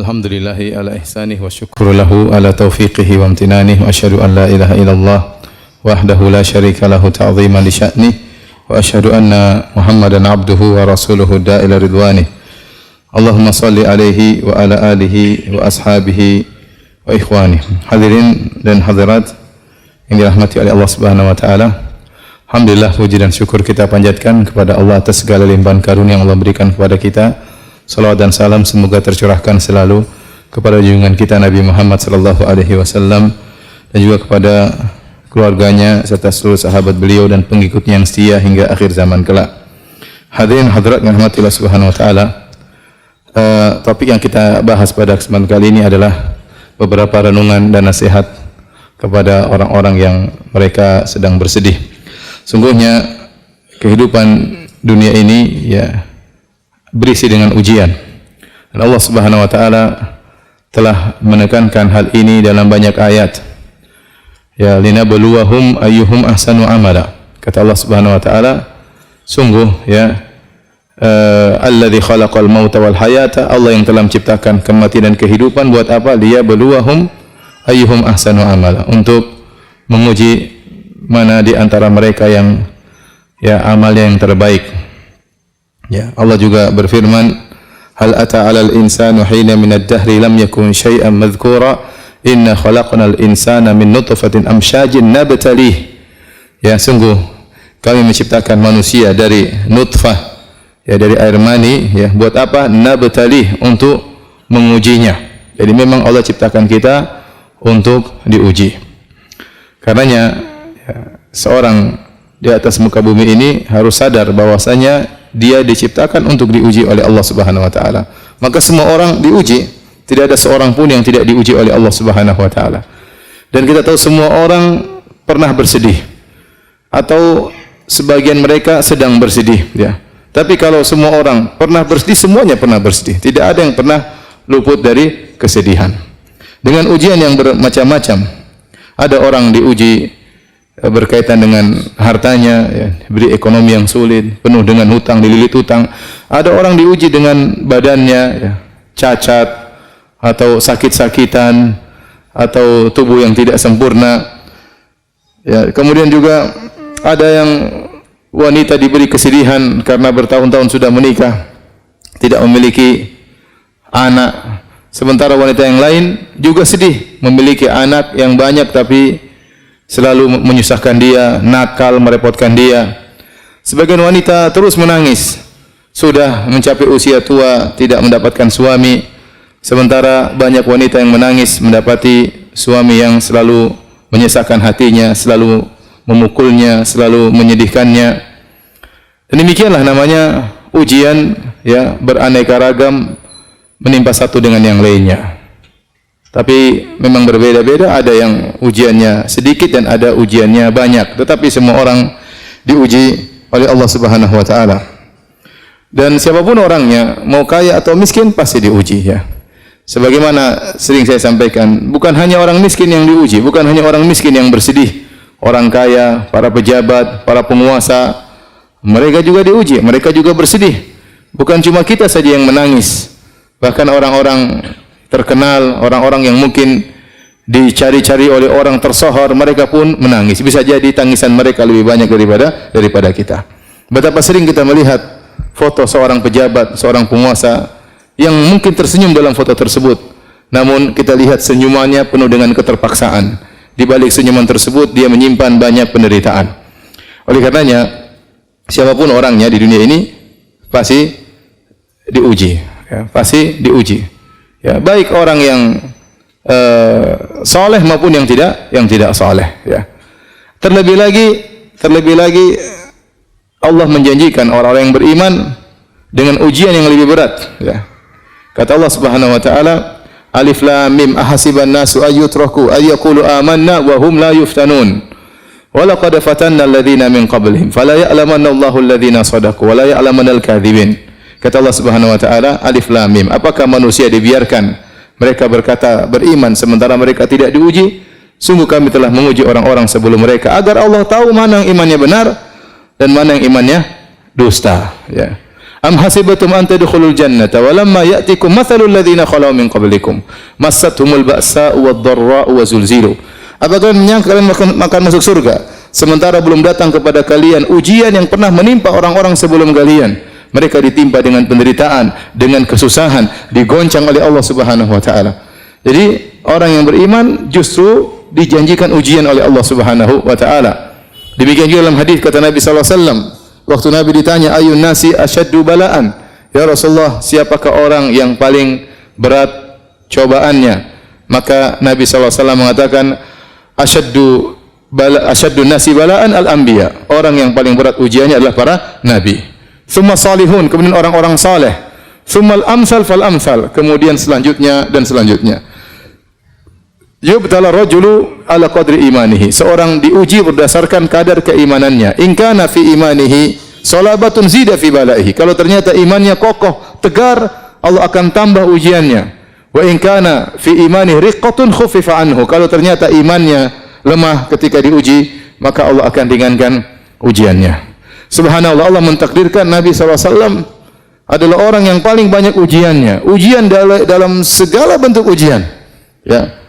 Alhamdulillahi ala ihsanih wa syukru lahu ala taufiqihi wa amtinanih wa asyhadu an la ilaha illallah wahdahu la syarika lahu ta'ziman li sya'nih wa asyhadu anna Muhammadan abduhu wa rasuluhu da'ila ridwanih. Allahumma salli alaihi wa ala alihi wa ashabihi wa ikhwanih. Hadirin dan hadirat yang dirahmati oleh Allah Subhanahu wa taala. Alhamdulillah, puji dan syukur kita panjatkan kepada Allah atas segala limpahan karunia yang Allah berikan kepada kita. Salawat dan salam semoga tercurahkan selalu kepada junjungan kita Nabi Muhammad sallallahu alaihi wasallam dan juga kepada keluarganya serta seluruh sahabat beliau dan pengikutnya yang setia hingga akhir zaman kelak. Hadirin hadirat yang dirahmati Allah Subhanahu wa taala. Topik yang kita bahas pada kesempatan kali ini adalah beberapa renungan dan nasihat kepada orang-orang yang mereka sedang bersedih. Sungguhnya kehidupan dunia ini berisi dengan ujian. Dan Allah Subhanahu wa taala telah menekankan hal ini dalam banyak ayat. Ya linabluwahum ayyuhum ahsanu amala. Kata Allah Subhanahu wa taala, sungguh alladzi khalaqal mauta wal hayata, Allah yang telah menciptakan kematian dan kehidupan buat apa? Liyabluwahum ayyuhum ahsanu amala, untuk menguji mana di antara mereka yang amalnya yang terbaik. Ya, Allah juga berfirman, hal ata 'alal insanu hina minad dahri lam yakun syai'an madhkura inna khalaqnal insana min nutfatin amsyajin nabtalih. Ya, sungguh kami menciptakan manusia dari nutfah, dari air mani, buat apa? Nabtalih, untuk mengujinya. Jadi memang Allah ciptakan kita untuk diuji. Karenanya seorang di atas muka bumi ini harus sadar bahwasanya dia diciptakan untuk diuji oleh Allah Subhanahu wa taala. Maka semua orang diuji, tidak ada seorang pun yang tidak diuji oleh Allah Subhanahu wa taala. Dan kita tahu semua orang pernah bersedih atau sebagian mereka sedang bersedih, Tapi kalau semua orang pernah bersedih, semuanya pernah bersedih. Tidak ada yang pernah luput dari kesedihan. Dengan ujian yang bermacam-macam. Ada orang diuji berkaitan dengan hartanya, diberi ekonomi yang sulit, penuh dengan hutang, dililit hutang. Ada orang diuji dengan badannya, cacat atau sakit-sakitan atau tubuh yang tidak sempurna. Kemudian juga ada yang wanita diberi kesedihan karena bertahun-tahun sudah menikah, tidak memiliki anak. Sementara wanita yang lain juga sedih, memiliki anak yang banyak tapi selalu menyusahkan dia, nakal, merepotkan dia. Sebagian wanita terus menangis, sudah mencapai usia tua, tidak mendapatkan suami. Sementara banyak wanita yang menangis mendapati suami yang selalu menyesakkan hatinya, selalu memukulnya, selalu menyedihkannya. Dan demikianlah namanya ujian, beraneka ragam, menimpa satu dengan yang lainnya. Tapi memang berbeda-beda, ada yang ujiannya sedikit dan ada ujiannya banyak. Tetapi semua orang diuji oleh Allah Subhanahu wa taala. Dan siapapun orangnya, mau kaya atau miskin, pasti diuji, Sebagaimana sering saya sampaikan, bukan hanya orang miskin yang diuji, bukan hanya orang miskin yang bersedih. Orang kaya, para pejabat, para penguasa, mereka juga diuji, mereka juga bersedih. Bukan cuma kita saja yang menangis. Bahkan orang-orang terkenal, orang-orang yang mungkin dicari-cari oleh orang tersohor, mereka pun menangis. Bisa jadi tangisan mereka lebih banyak daripada kita. Betapa sering kita melihat foto seorang pejabat, seorang penguasa yang mungkin tersenyum dalam foto tersebut, namun kita lihat senyumannya penuh dengan keterpaksaan. Di balik senyuman tersebut dia menyimpan banyak penderitaan. Oleh karenanya, siapapun orangnya di dunia ini pasti diuji, pasti diuji. Baik orang yang saleh maupun yang tidak saleh. Terlebih lagi Allah menjanjikan orang-orang yang beriman dengan ujian yang lebih berat. Kata Allah Subhanahu wa taala, Alif Lam Mim ahasiban nasu ayyutraku ayyaqulu amanna wa hum la yuftanun. Wa laqad fatanna alladhina min qablihim fala ya'lamanna Allahu alladhina shadaqu wa la ya'lamanna al-kadhibin. Kata Allah Subhanahu wa taala, Alif Lam Mim, apakah manusia dibiarkan mereka berkata beriman sementara mereka tidak diuji? Sungguh kami telah menguji orang-orang sebelum mereka agar Allah tahu mana yang imannya benar dan mana yang imannya dusta. Am hasibatum an tadkhulul jannata wa lamma ya'tikum mathalul ladzina khalau min qablikum massathumul ba'sa'u wad-dharra'u wa zulzilu. Apakah kalian menyangka kalian akan masuk surga sementara belum datang kepada kalian ujian yang pernah menimpa orang-orang sebelum kalian? Mereka ditimpa dengan penderitaan, dengan kesusahan, digoncang oleh Allah Subhanahu wa taala. Jadi orang yang beriman justru dijanjikan ujian oleh Allah Subhanahu wa taala. Demikian juga dalam hadis kata Nabi sallallahu alaihi wasallam, waktu Nabi ditanya ayun nasi asyaddu bala'an, ya Rasulullah, siapakah orang yang paling berat cobaannya? Maka Nabi sallallahu alaihi wasallam mengatakan asyaddu nasi bala'an al-anbiya, orang yang paling berat ujiannya adalah para nabi. Tsumma salihun, kemudian orang-orang saleh. Tsummal amsal fal amsal, kemudian selanjutnya dan selanjutnya. Yubtala rajulu ala qadri imanihi, seorang diuji berdasarkan kadar keimanannya. In kana fi imanihi salabatun zida fi balaihi, kalau ternyata imannya kokoh, tegar, Allah akan tambah ujiannya. Wa in kana fi imanihi riqqatun khuffifa anhu, kalau ternyata imannya lemah ketika diuji, maka Allah akan ringankan ujiannya. Subhanallah, Allah mentakdirkan Nabi SAW adalah orang yang paling banyak ujiannya. Ujian dalam segala bentuk ujian. Ya.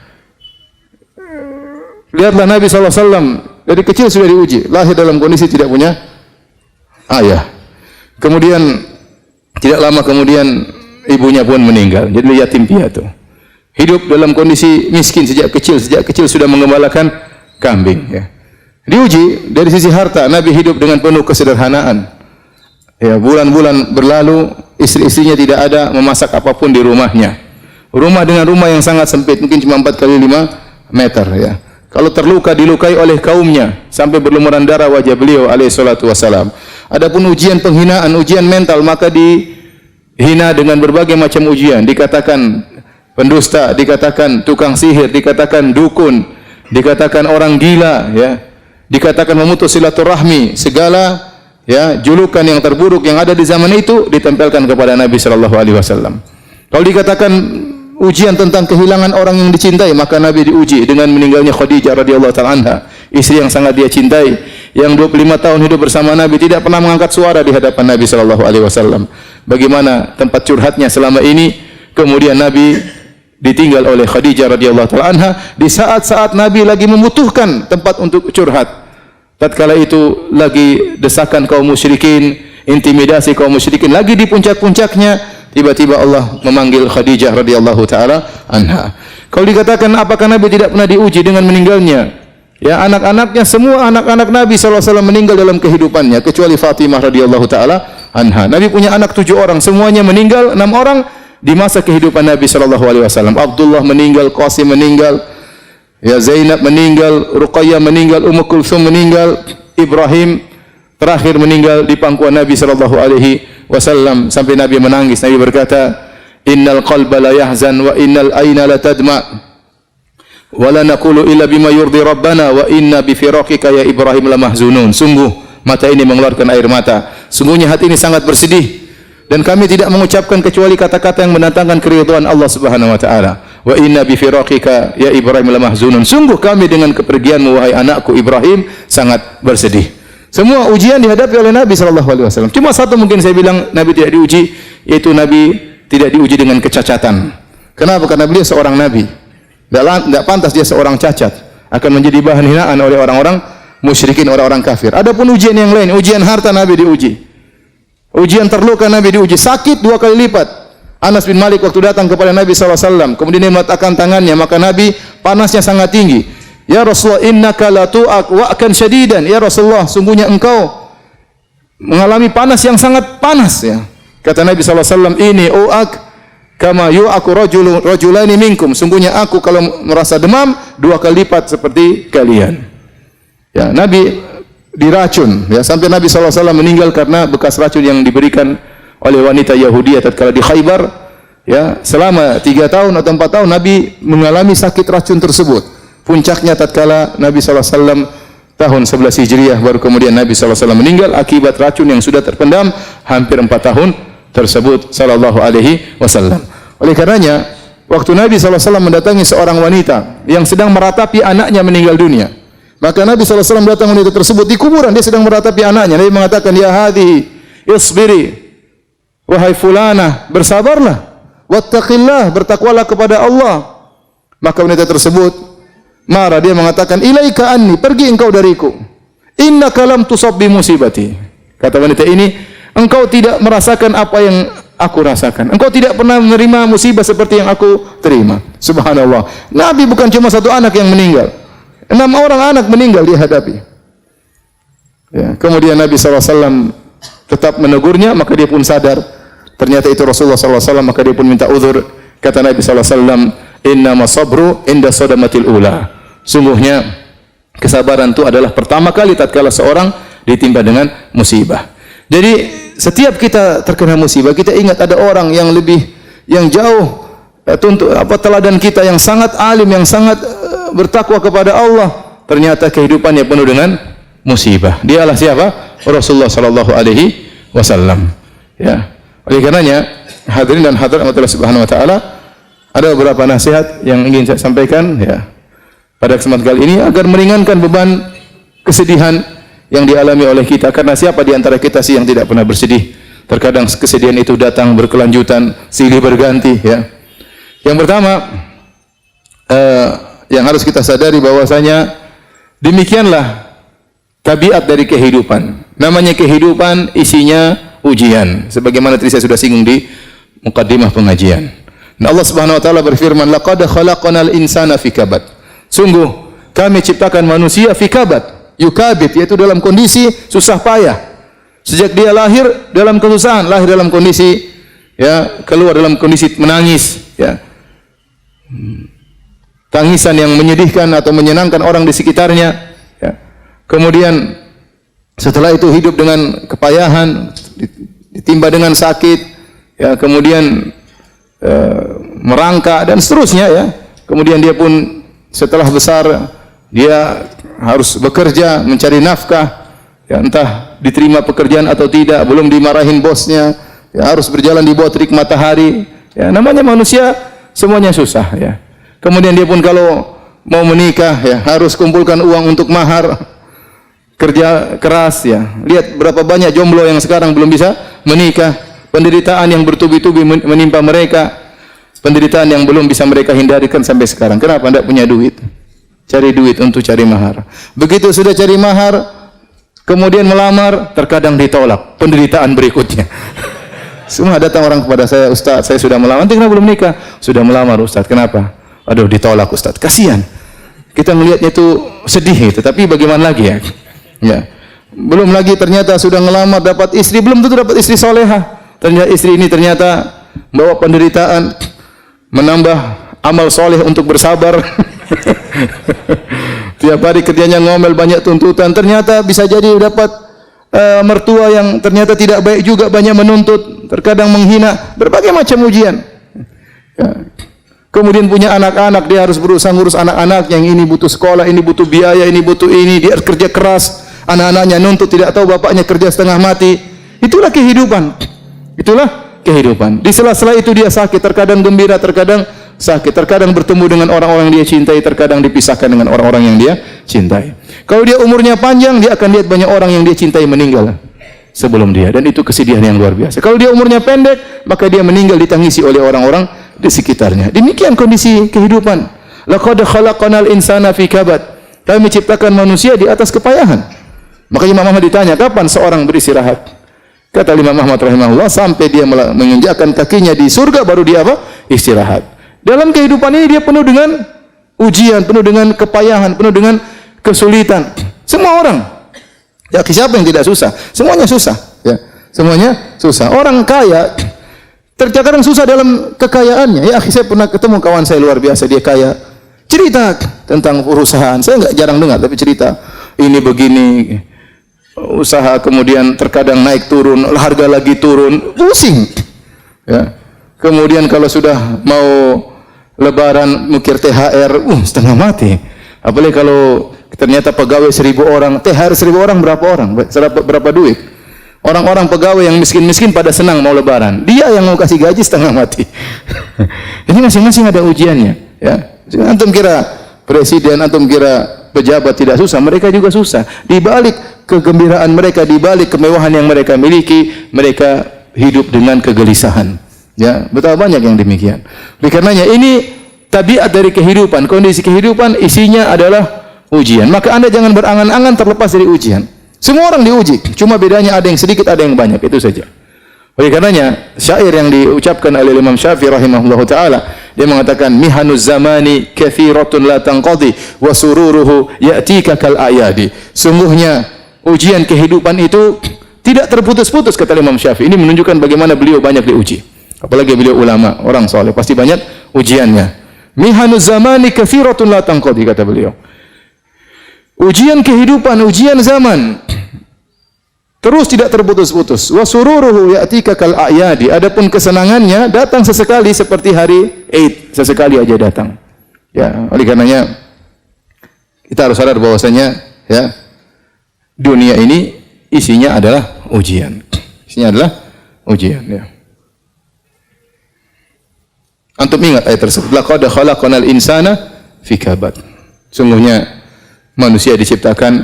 Lihatlah Nabi SAW dari kecil sudah diuji, lahir dalam kondisi tidak punya ayah. Kemudian tidak lama kemudian ibunya pun meninggal, jadi yatim piatu. Hidup dalam kondisi miskin sejak kecil sudah mengembalakan kambing. Ya. Diuji dari sisi harta, Nabi hidup dengan penuh kesederhanaan. Ya, bulan-bulan berlalu, istri-istrinya tidak ada memasak apapun di rumahnya. Rumah dengan rumah yang sangat sempit, mungkin cuma 4 kali 5 meter. Ya. Kalau terluka, dilukai oleh kaumnya sampai berlumuran darah wajah beliau alaihi salatu wassalam. Adapun ujian penghinaan, ujian mental, maka dihina dengan berbagai macam ujian. Dikatakan pendusta, dikatakan tukang sihir, dikatakan dukun, dikatakan orang gila, ya. Dikatakan memutus silaturahmi, segala ya julukan yang terburuk yang ada di zaman itu ditempelkan kepada Nabi sallallahu alaihi wasallam. Kalau dikatakan ujian tentang kehilangan orang yang dicintai, maka Nabi diuji dengan meninggalnya Khadijah radhiyallahu taala anha, istri yang sangat dia cintai, yang 25 tahun hidup bersama Nabi, tidak pernah mengangkat suara di hadapan Nabi sallallahu alaihi wasallam. Bagaimana tempat curhatnya selama ini, kemudian Nabi ditinggal oleh Khadijah radhiyallahu taala anha di saat-saat Nabi lagi membutuhkan tempat untuk curhat. Tatkala itu lagi desakan kaum musyrikin, intimidasi kaum musyrikin lagi di puncak-puncaknya, tiba-tiba Allah memanggil Khadijah radhiyallahu taala anha. Kalau dikatakan apakah Nabi tidak pernah diuji dengan meninggalnya? Ya, anak-anaknya, semua anak-anak Nabi sallallahu alaihi wasallam meninggal dalam kehidupannya kecuali Fatimah radhiyallahu taala anha. Nabi punya anak 7 orang, semuanya meninggal, 6 orang di masa kehidupan Nabi sallallahu alaihi wasallam. Abdullah meninggal, Qasim meninggal, ya Zainab meninggal, Ruqayyah meninggal, Ummu Kulsum meninggal, Ibrahim terakhir meninggal di pangkuan Nabi sallallahu alaihi wasallam sampai Nabi menangis. Nabi berkata, "Innal qalba la yahzan wa innal aina la tadma wa la naqulu illa bima yurdi rabbana wa inna bi firaqika ya Ibrahim la mahzunun." Sungguh mata ini mengeluarkan air mata, sungguhnya hati ini sangat bersedih, dan kami tidak mengucapkan kecuali kata-kata yang mendatangkan keridhaan Allah Subhanahu wa taala. Wa inna bi firaqika ya Ibrahim la mahzunun. Sungguh kami dengan kepergianmu wahai anakku Ibrahim sangat bersedih. Semua ujian dihadapi oleh Nabi sallallahu alaihi wasallam. Cuma satu mungkin saya bilang Nabi tidak diuji, yaitu Nabi tidak diuji dengan kecacatan. Kenapa? Karena beliau seorang nabi. Tidak pantas dia seorang cacat, akan menjadi bahan hinaan oleh orang-orang musyrikin, orang-orang kafir. Adapun ujian yang lain, ujian harta Nabi diuji. Ujian terluka Nabi diuji, sakit 2 kali lipat. Anas bin Malik waktu datang kepada Nabi SAW, kemudian dia meletakkan tangannya, maka Nabi panasnya sangat tinggi. Ya Rasulullah, innaka la tu'ak wa'kan syadidan. Ya Rasulullah, sungguhnya engkau mengalami panas yang sangat panas. Ya. Kata Nabi SAW, ini u'ak kama yu'aku rajulani minkum. Sungguhnya aku kalau merasa demam 2 kali lipat seperti kalian. Ya, Nabi diracun, ya, sampai Nabi SAW meninggal karena bekas racun yang diberikan oleh wanita Yahudi tatkala di Khaybar. Ya, selama 3 tahun atau 4 tahun Nabi mengalami sakit racun tersebut. Puncaknya tatkala Nabi SAW tahun 11 Hijriah, baru kemudian Nabi SAW meninggal akibat racun yang sudah terpendam hampir 4 tahun tersebut sallallahu alaihi wasallam. Oleh karenanya, waktu Nabi SAW mendatangi seorang wanita yang sedang meratapi anaknya meninggal dunia, maka Nabi SAW datang wanita tersebut di kuburan, dia sedang meratapi anaknya. Nabi mengatakan, ya hadhihi isbiri, wahai fulanah, bersabarlah. Wattaqillah, bertakwalah kepada Allah. Maka wanita tersebut marah, dia mengatakan, ilaika anni, pergi engkau dariku. Innaka lam tusab bi musibati. Kata wanita ini, engkau tidak merasakan apa yang aku rasakan. Engkau tidak pernah menerima musibah seperti yang aku terima. Subhanallah. Nabi bukan cuma satu anak yang meninggal. 6 orang anak meninggal dia hadapi. Ya, kemudian Nabi SAW tetap menegurnya, maka dia pun sadar ternyata itu Rasulullah SAW, maka dia pun minta uzur. Kata Nabi SAW, innama sabru inda sadamatil ula. Sungguhnya kesabaran itu adalah pertama kali tatkala seorang ditimpa dengan musibah. Jadi setiap kita terkena musibah, kita ingat ada orang yang jauh teladan kita, yang sangat alim, yang sangat bertakwa kepada Allah. Ternyata kehidupannya penuh dengan musibah. Dialah siapa? Rasulullah sallallahu alaihi wasallam. Ya. Oleh karenanya, hadirin dan hadirat Allah Subhanahu wa taala, ada beberapa nasihat yang ingin saya sampaikan ya pada kesempatan kali ini agar meringankan beban kesedihan yang dialami oleh kita. Karena siapa di antara kita sih yang tidak pernah bersedih? Terkadang kesedihan itu datang berkelanjutan, silih berganti ya. Yang pertama yang harus kita sadari bahwasanya demikianlah tabiat dari kehidupan. Namanya kehidupan isinya ujian. Sebagaimana tadi saya sudah singgung di mukaddimah pengajian. Dan Allah Subhanahu wa taala berfirman, laqad khalaqnal insana fi kabad. Sungguh kami ciptakan manusia fi kabad. Yukabid, yaitu dalam kondisi susah payah. Sejak dia lahir dalam kesusahan, lahir dalam kondisi ya, keluar dalam kondisi menangis ya. Tangisan yang menyedihkan atau menyenangkan orang di sekitarnya ya. Kemudian setelah itu hidup dengan kepayahan, ditimpa dengan sakit ya, kemudian merangkak dan seterusnya ya. Kemudian dia pun setelah besar dia harus bekerja mencari nafkah ya, entah diterima pekerjaan atau tidak, belum dimarahin bosnya ya, harus berjalan di bawah terik matahari ya. Namanya manusia semuanya susah ya. Kemudian dia pun kalau mau menikah ya harus kumpulkan uang untuk mahar, kerja keras ya. Lihat berapa banyak jomblo yang sekarang belum bisa menikah, penderitaan yang bertubi-tubi menimpa mereka, penderitaan yang belum bisa mereka hindarikan sampai sekarang. Kenapa? Tidak punya duit, cari duit untuk cari mahar. Begitu sudah cari mahar, kemudian melamar, terkadang ditolak, penderitaan berikutnya. Semua datang orang kepada saya, Ustaz, saya sudah melamar. Nanti kenapa belum nikah? Sudah melamar Ustaz, kenapa? Aduh, ditolak Ustaz, kasihan. Kita melihatnya itu sedih itu, tapi bagaimana lagi ya? Ya. Belum lagi ternyata sudah ngelamar dapat istri, belum tentu dapat istri solehah. Ternyata istri ini ternyata bawa penderitaan, menambah amal soleh untuk bersabar. Tiap hari kerjanya ngomel, banyak tuntutan. Ternyata bisa jadi dapat mertua yang ternyata tidak baik juga, banyak menuntut, terkadang menghina, berbagai macam ujian. Ya. Kemudian punya anak-anak, dia harus berusaha ngurus anak-anak, yang ini butuh sekolah, ini butuh biaya, ini butuh ini, dia harus kerja keras. Anak-anaknya nuntut, tidak tahu bapaknya kerja setengah mati. Itulah kehidupan. Itulah kehidupan. Di sela-sela itu dia sakit, terkadang gembira, terkadang sakit, terkadang bertemu dengan orang-orang yang dia cintai, terkadang dipisahkan dengan orang-orang yang dia cintai. Kalau dia umurnya panjang, dia akan lihat banyak orang yang dia cintai meninggal sebelum dia, dan itu kesedihan yang luar biasa. Kalau dia umurnya pendek, maka dia meninggal ditangisi oleh orang-orang di sekitarnya. Demikian kondisi kehidupan. Laqad khalaqnal insana fi kabad. Kami ciptakan manusia di atas kepayahan. Maka Imam Ahmad ditanya, kapan seorang beristirahat? Kata Imam Ahmad rahimahullah, sampai dia menginjakkan kakinya di surga baru dia apa? Istirahat. Dalam kehidupan ini dia penuh dengan ujian, penuh dengan kepayahan, penuh dengan kesulitan. Semua orang. Ya, siapa yang tidak susah? Semuanya susah, ya. Semuanya susah. Orang kaya terkadang susah dalam kekayaannya. Ya, saya pernah ketemu kawan saya luar biasa, dia kaya. Cerita tentang perusahaan. Saya enggak jarang dengar, tapi cerita ini begini, usaha kemudian terkadang naik turun, harga lagi turun, pusing. Ya. Kemudian kalau sudah mau lebaran mikir THR, setengah mati. Apalagi kalau ternyata pegawai 1.000 orang, THR 1.000 orang berapa orang? Berapa duit? Orang-orang pegawai yang miskin-miskin pada senang mau lebaran. Dia yang mau kasih gaji setengah mati. Jadi masing-masing ada ujiannya. Ya. Antum kira presiden, antum kira pejabat tidak susah, mereka juga susah. Di balik kegembiraan mereka, di balik kemewahan yang mereka miliki, mereka hidup dengan kegelisahan. Ya, betapa banyak yang demikian. Oleh karenanya ini tabiat dari kehidupan, kondisi kehidupan isinya adalah ujian. Maka Anda jangan berangan-angan terlepas dari ujian. Semua orang diuji, cuma bedanya ada yang sedikit, ada yang banyak, itu saja. Oleh karenanya, syair yang diucapkan oleh Imam Syafi'i rahimahullahu taala, dia mengatakan mihanuz zamani katsiratun la tanqadi wa sururuhu ya'tika kal ayadi. Sungguhnya ujian kehidupan itu tidak terputus-putus, kata Imam Syafi'i. Ini menunjukkan bagaimana beliau banyak diuji. Apalagi beliau ulama, orang saleh, pasti banyak ujiannya. Mihanuz zamani katsiratun la tanqadi, kata beliau. Ujian kehidupan, ujian zaman terus tidak terputus-putus. Wa sururuhu ya'tika kal a'yadi. Adapun kesenangannya datang sesekali seperti hari Eid, sesekali aja datang. Ya, oleh karenanya kita harus sadar bahwasanya ya, dunia ini isinya adalah ujian. Isinya adalah ujian, ya. Antum ingat ayat tersebut, laqad khalaqnal insana fi kabad. Sungguhnya manusia diciptakan,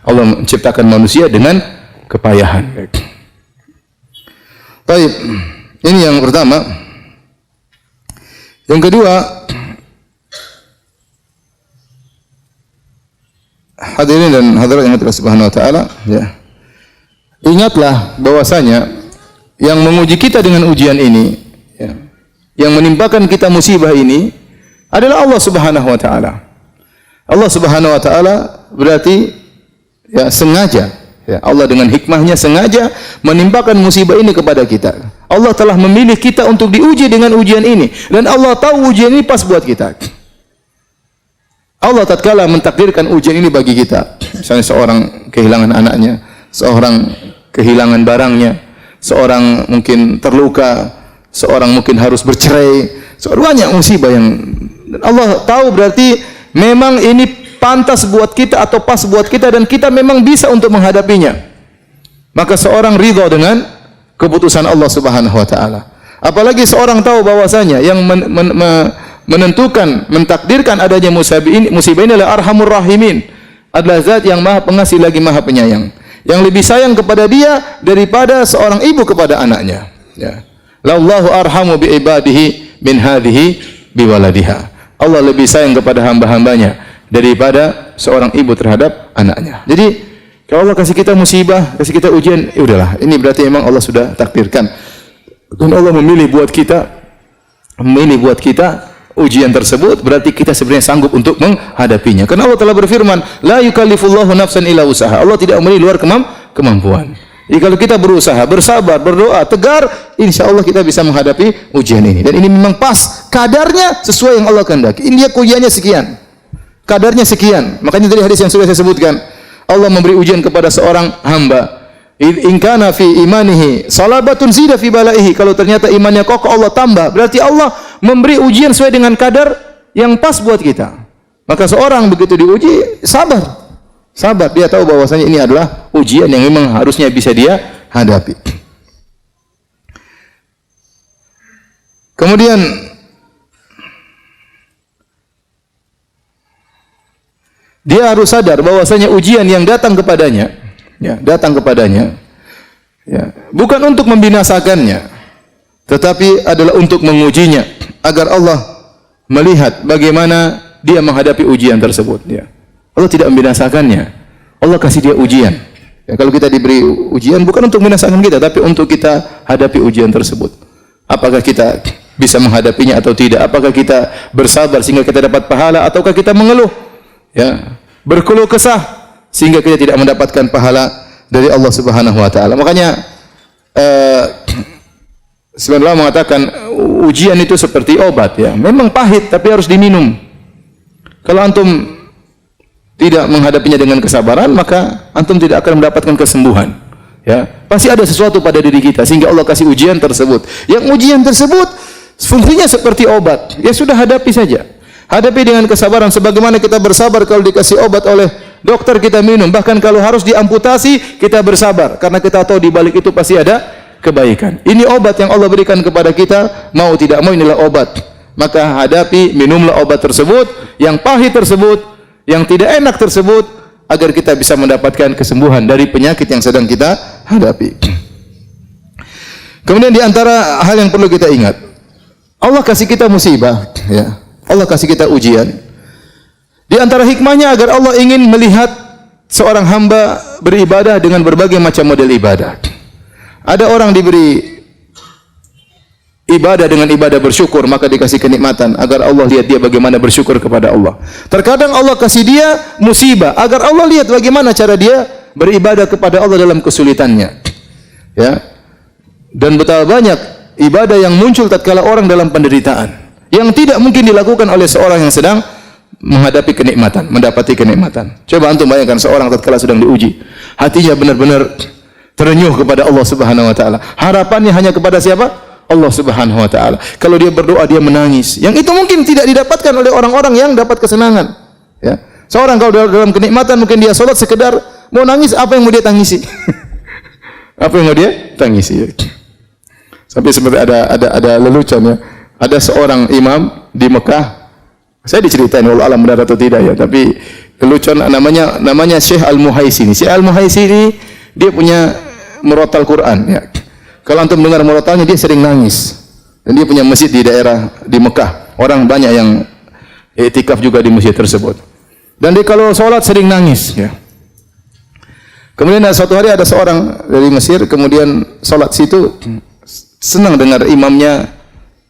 Allah menciptakan manusia dengan kepayahan. Baik, ini yang pertama. Yang kedua, hadirin dan hadirat yang Allah Subhanahu wa taala, ya. Ingatlah bahwasanya yang menguji kita dengan ujian ini, ya, yang menimpakan kita musibah ini adalah Allah Subhanahu wa taala. Allah Subhanahu wa taala berarti ya sengaja, ya, Allah dengan hikmahnya sengaja menimpakan musibah ini kepada kita. Allah telah memilih kita untuk diuji dengan ujian ini, dan Allah tahu ujian ini pas buat kita. Allah tatkala mentakdirkan ujian ini bagi kita, misalnya seorang kehilangan anaknya, seorang kehilangan barangnya, seorang mungkin terluka, seorang mungkin harus bercerai, banyak musibah yang Allah tahu berarti memang ini pantas buat kita atau pas buat kita dan kita memang bisa untuk menghadapinya. Maka seorang ridha dengan keputusan Allah Subhanahu wa taala. Apalagi seorang tahu bahwasanya yang menentukan, mentakdirkan adanya musibah ini adalah Arhamur Rahimin, adalah zat yang Maha Pengasih lagi Maha Penyayang, yang lebih sayang kepada dia daripada seorang ibu kepada anaknya, ya. Lallahu arhamu bi ibadihi min hadhihi bi waladiha. Allah lebih sayang kepada hamba-hambanya daripada seorang ibu terhadap anaknya. Jadi kalau Allah kasih kita musibah, kasih kita ujian, ya udahlah, ini berarti memang Allah sudah takdirkan. Dan Allah memilih buat kita ujian tersebut, berarti kita sebenarnya sanggup untuk menghadapinya. Karena Allah telah berfirman, la yukallifullahu nafsan illa usaha. Allah tidak memberi luar kemampuan. Jadi kalau kita berusaha, bersabar, berdoa, tegar, insya Allah kita bisa menghadapi ujian ini. Dan ini memang pas, kadarnya sesuai yang Allah kehendaki. Ini dia ujiannya sekian, kadarnya sekian. Makanya dari hadis yang sudah saya sebutkan, Allah memberi ujian kepada seorang hamba. In kana fi imanihi salabatun zida fi balaihi. Kalau ternyata imannya kokoh, Allah tambah. Berarti Allah memberi ujian sesuai dengan kadar yang pas buat kita. Maka seorang begitu diuji, sabar. Sabar, dia tahu bahwasanya ini adalah ujian yang memang harusnya bisa dia hadapi. Kemudian dia harus sadar bahwasanya ujian yang datang kepadanya, ya, bukan untuk membinasakannya, tetapi adalah untuk mengujinya agar Allah melihat bagaimana dia menghadapi ujian tersebut, ya. Allah tidak membinasakannya, Allah kasih dia ujian. Ya, kalau kita diberi ujian bukan untuk membinasakan kita, tapi untuk kita hadapi ujian tersebut. Apakah kita bisa menghadapinya atau tidak? Apakah kita bersabar sehingga kita dapat pahala, ataukah kita mengeluh, ya, berkeluh kesah sehingga kita tidak mendapatkan pahala dari Allah Subhanahu wa taala. Makanya sebenarnya mengatakan ujian itu seperti obat, ya. Memang pahit tapi harus diminum. Kalau antum tidak menghadapinya dengan kesabaran, maka antum tidak akan mendapatkan kesembuhan, ya. Pasti ada sesuatu pada diri kita sehingga Allah kasih ujian tersebut. Yang ujian tersebut fungsinya seperti obat. Ya sudah, hadapi saja. Hadapi dengan kesabaran sebagaimana kita bersabar kalau dikasih obat oleh dokter, kita minum. Bahkan kalau harus diamputasi, kita bersabar karena kita tahu di balik itu pasti ada kebaikan. Ini obat yang Allah berikan kepada kita, mau tidak mau inilah obat. Maka hadapi, minumlah obat tersebut, yang pahit tersebut, yang tidak enak tersebut, agar kita bisa mendapatkan kesembuhan dari penyakit yang sedang kita hadapi. Kemudian di antara hal yang perlu kita ingat, Allah kasih kita musibah, ya. Allah kasih kita ujian. Di antara hikmahnya agar Allah ingin melihat seorang hamba beribadah dengan berbagai macam model ibadah. Ada orang diberi ibadah dengan ibadah bersyukur, maka dikasih kenikmatan agar Allah lihat dia bagaimana bersyukur kepada Allah. Terkadang Allah kasih dia musibah agar Allah lihat bagaimana cara dia beribadah kepada Allah dalam kesulitannya. Ya. Dan betapa banyak ibadah yang muncul tatkala orang dalam penderitaan yang tidak mungkin dilakukan oleh seorang yang sedang menghadapi kenikmatan, mendapati kenikmatan. Coba antum bayangkan seorang tatkala sedang diuji, hatinya benar-benar terenyuh kepada Allah Subhanahu wa taala. Harapannya hanya kepada siapa? Allah Subhanahu wa taala. Kalau dia berdoa dia menangis. Yang itu mungkin tidak didapatkan oleh orang-orang yang dapat kesenangan. Ya. Seorang kalau dalam kenikmatan mungkin dia salat sekedar mau nangis, apa yang mau dia tangisi? Apa yang mau dia tangisi? Sampai seperti ada lelucon ya. Ada seorang imam di Mekah. Saya diceritain wallahu alam benar atau tidak ya, tapi lelucon namanya Syekh Al-Muhaisini. Syekh Al-Muhaisini dia punya murotal Quran ya. Kalau antum dengar murotalnya dia sering nangis. Dan dia punya masjid di daerah di Mekah. Orang banyak yang iktikaf juga di masjid tersebut. Dan dia kalau salat sering nangis ya. Kemudian suatu hari ada seorang dari Mesir kemudian salat situ, senang dengar imamnya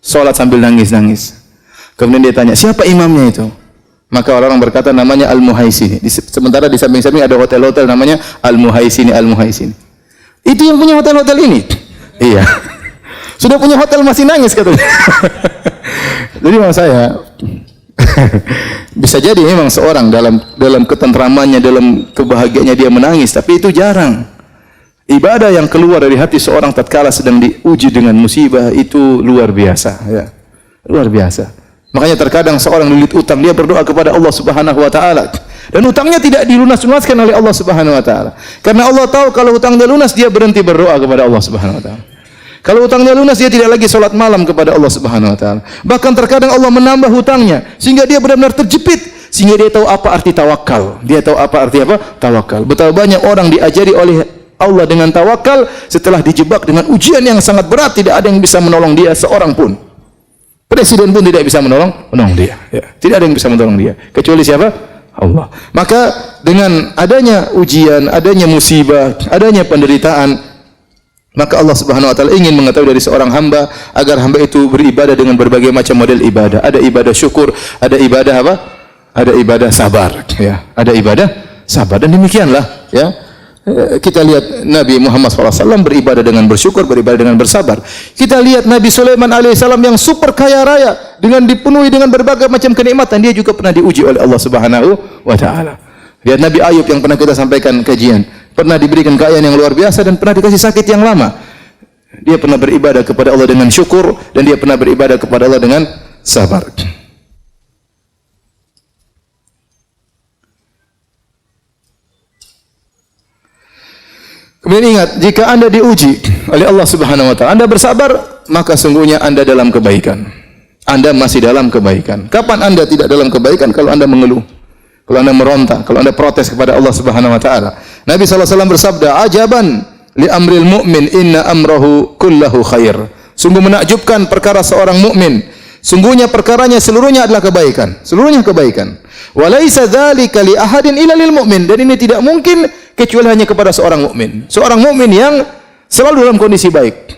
salat sambil nangis-nangis. Kemudian dia tanya, siapa imamnya itu? Maka orang berkata namanya Al-Muhaisini. Sementara di samping-samping ada hotel-hotel namanya Al-Muhaisini, Al-Muhaisini. Itu yang punya hotel-hotel ini? Iya. Sudah punya hotel masih nangis katanya. Jadi maksud saya bisa jadi memang seorang dalam ketentramannya, dalam kebahagiaannya dia menangis, tapi itu jarang. Ibadah yang keluar dari hati seorang tatkala sedang diuji dengan musibah itu luar biasa ya. Luar biasa. Makanya terkadang seorang lilit utang, dia berdoa kepada Allah Subhanahu wa taala dan utangnya tidak dilunas-lunaskan oleh Allah Subhanahu wa taala. Karena Allah tahu kalau utangnya lunas dia berhenti berdoa kepada Allah Subhanahu wa taala. Kalau utangnya lunas dia tidak lagi salat malam kepada Allah Subhanahu wa taala. Bahkan terkadang Allah menambah hutangnya sehingga dia benar-benar terjepit, sehingga dia tahu apa arti tawakal. Dia tahu apa arti apa? Tawakal. Betapa banyak orang diajari oleh Allah dengan tawakal setelah dijebak dengan ujian yang sangat berat, tidak ada yang bisa menolong dia seorang pun. Presiden pun tidak bisa menolong dia. Ya. Tidak ada yang bisa menolong dia kecuali siapa? Allah. Maka dengan adanya ujian, adanya musibah, adanya penderitaan, maka Allah Subhanahu wa taala ingin mengetahui dari seorang hamba agar hamba itu beribadah dengan berbagai macam model ibadah. Ada ibadah syukur, ada ibadah apa? Ada ibadah sabar, ya. Ada ibadah sabar dan demikianlah, ya. Kita lihat Nabi Muhammad SAW beribadah dengan bersyukur, beribadah dengan bersabar. Kita lihat Nabi Sulaiman alaihissalam yang super kaya raya dengan dipenuhi dengan berbagai macam kenikmatan, dia juga pernah diuji oleh Allah Subhanahu wa taala. Lihat Nabi Ayub yang pernah kita sampaikan kajian, pernah diberikan kekayaan yang luar biasa dan pernah dikasih sakit yang lama. Dia pernah beribadah kepada Allah dengan syukur dan dia pernah beribadah kepada Allah dengan sabar. Kemudian ingat, jika Anda diuji oleh Allah Subhanahu wa taala, Anda bersabar, maka sungguhnya Anda dalam kebaikan. Anda masih dalam kebaikan. Kapan Anda tidak dalam kebaikan? Kalau Anda mengeluh, kalau Anda meronta, kalau Anda protes kepada Allah Subhanahu wa taala. Nabi sallallahu alaihi wasallam bersabda, "Ajaban li amril mu'min, inna amrahu kullahu khair." Sungguh menakjubkan perkara seorang mukmin. Sungguhnya perkaranya seluruhnya adalah kebaikan. Seluruhnya kebaikan. Wa laisa dzalika li ahadin illa lil mu'min. Dan ini tidak mungkin kecuali hanya kepada seorang mukmin. Seorang mukmin yang selalu dalam kondisi baik.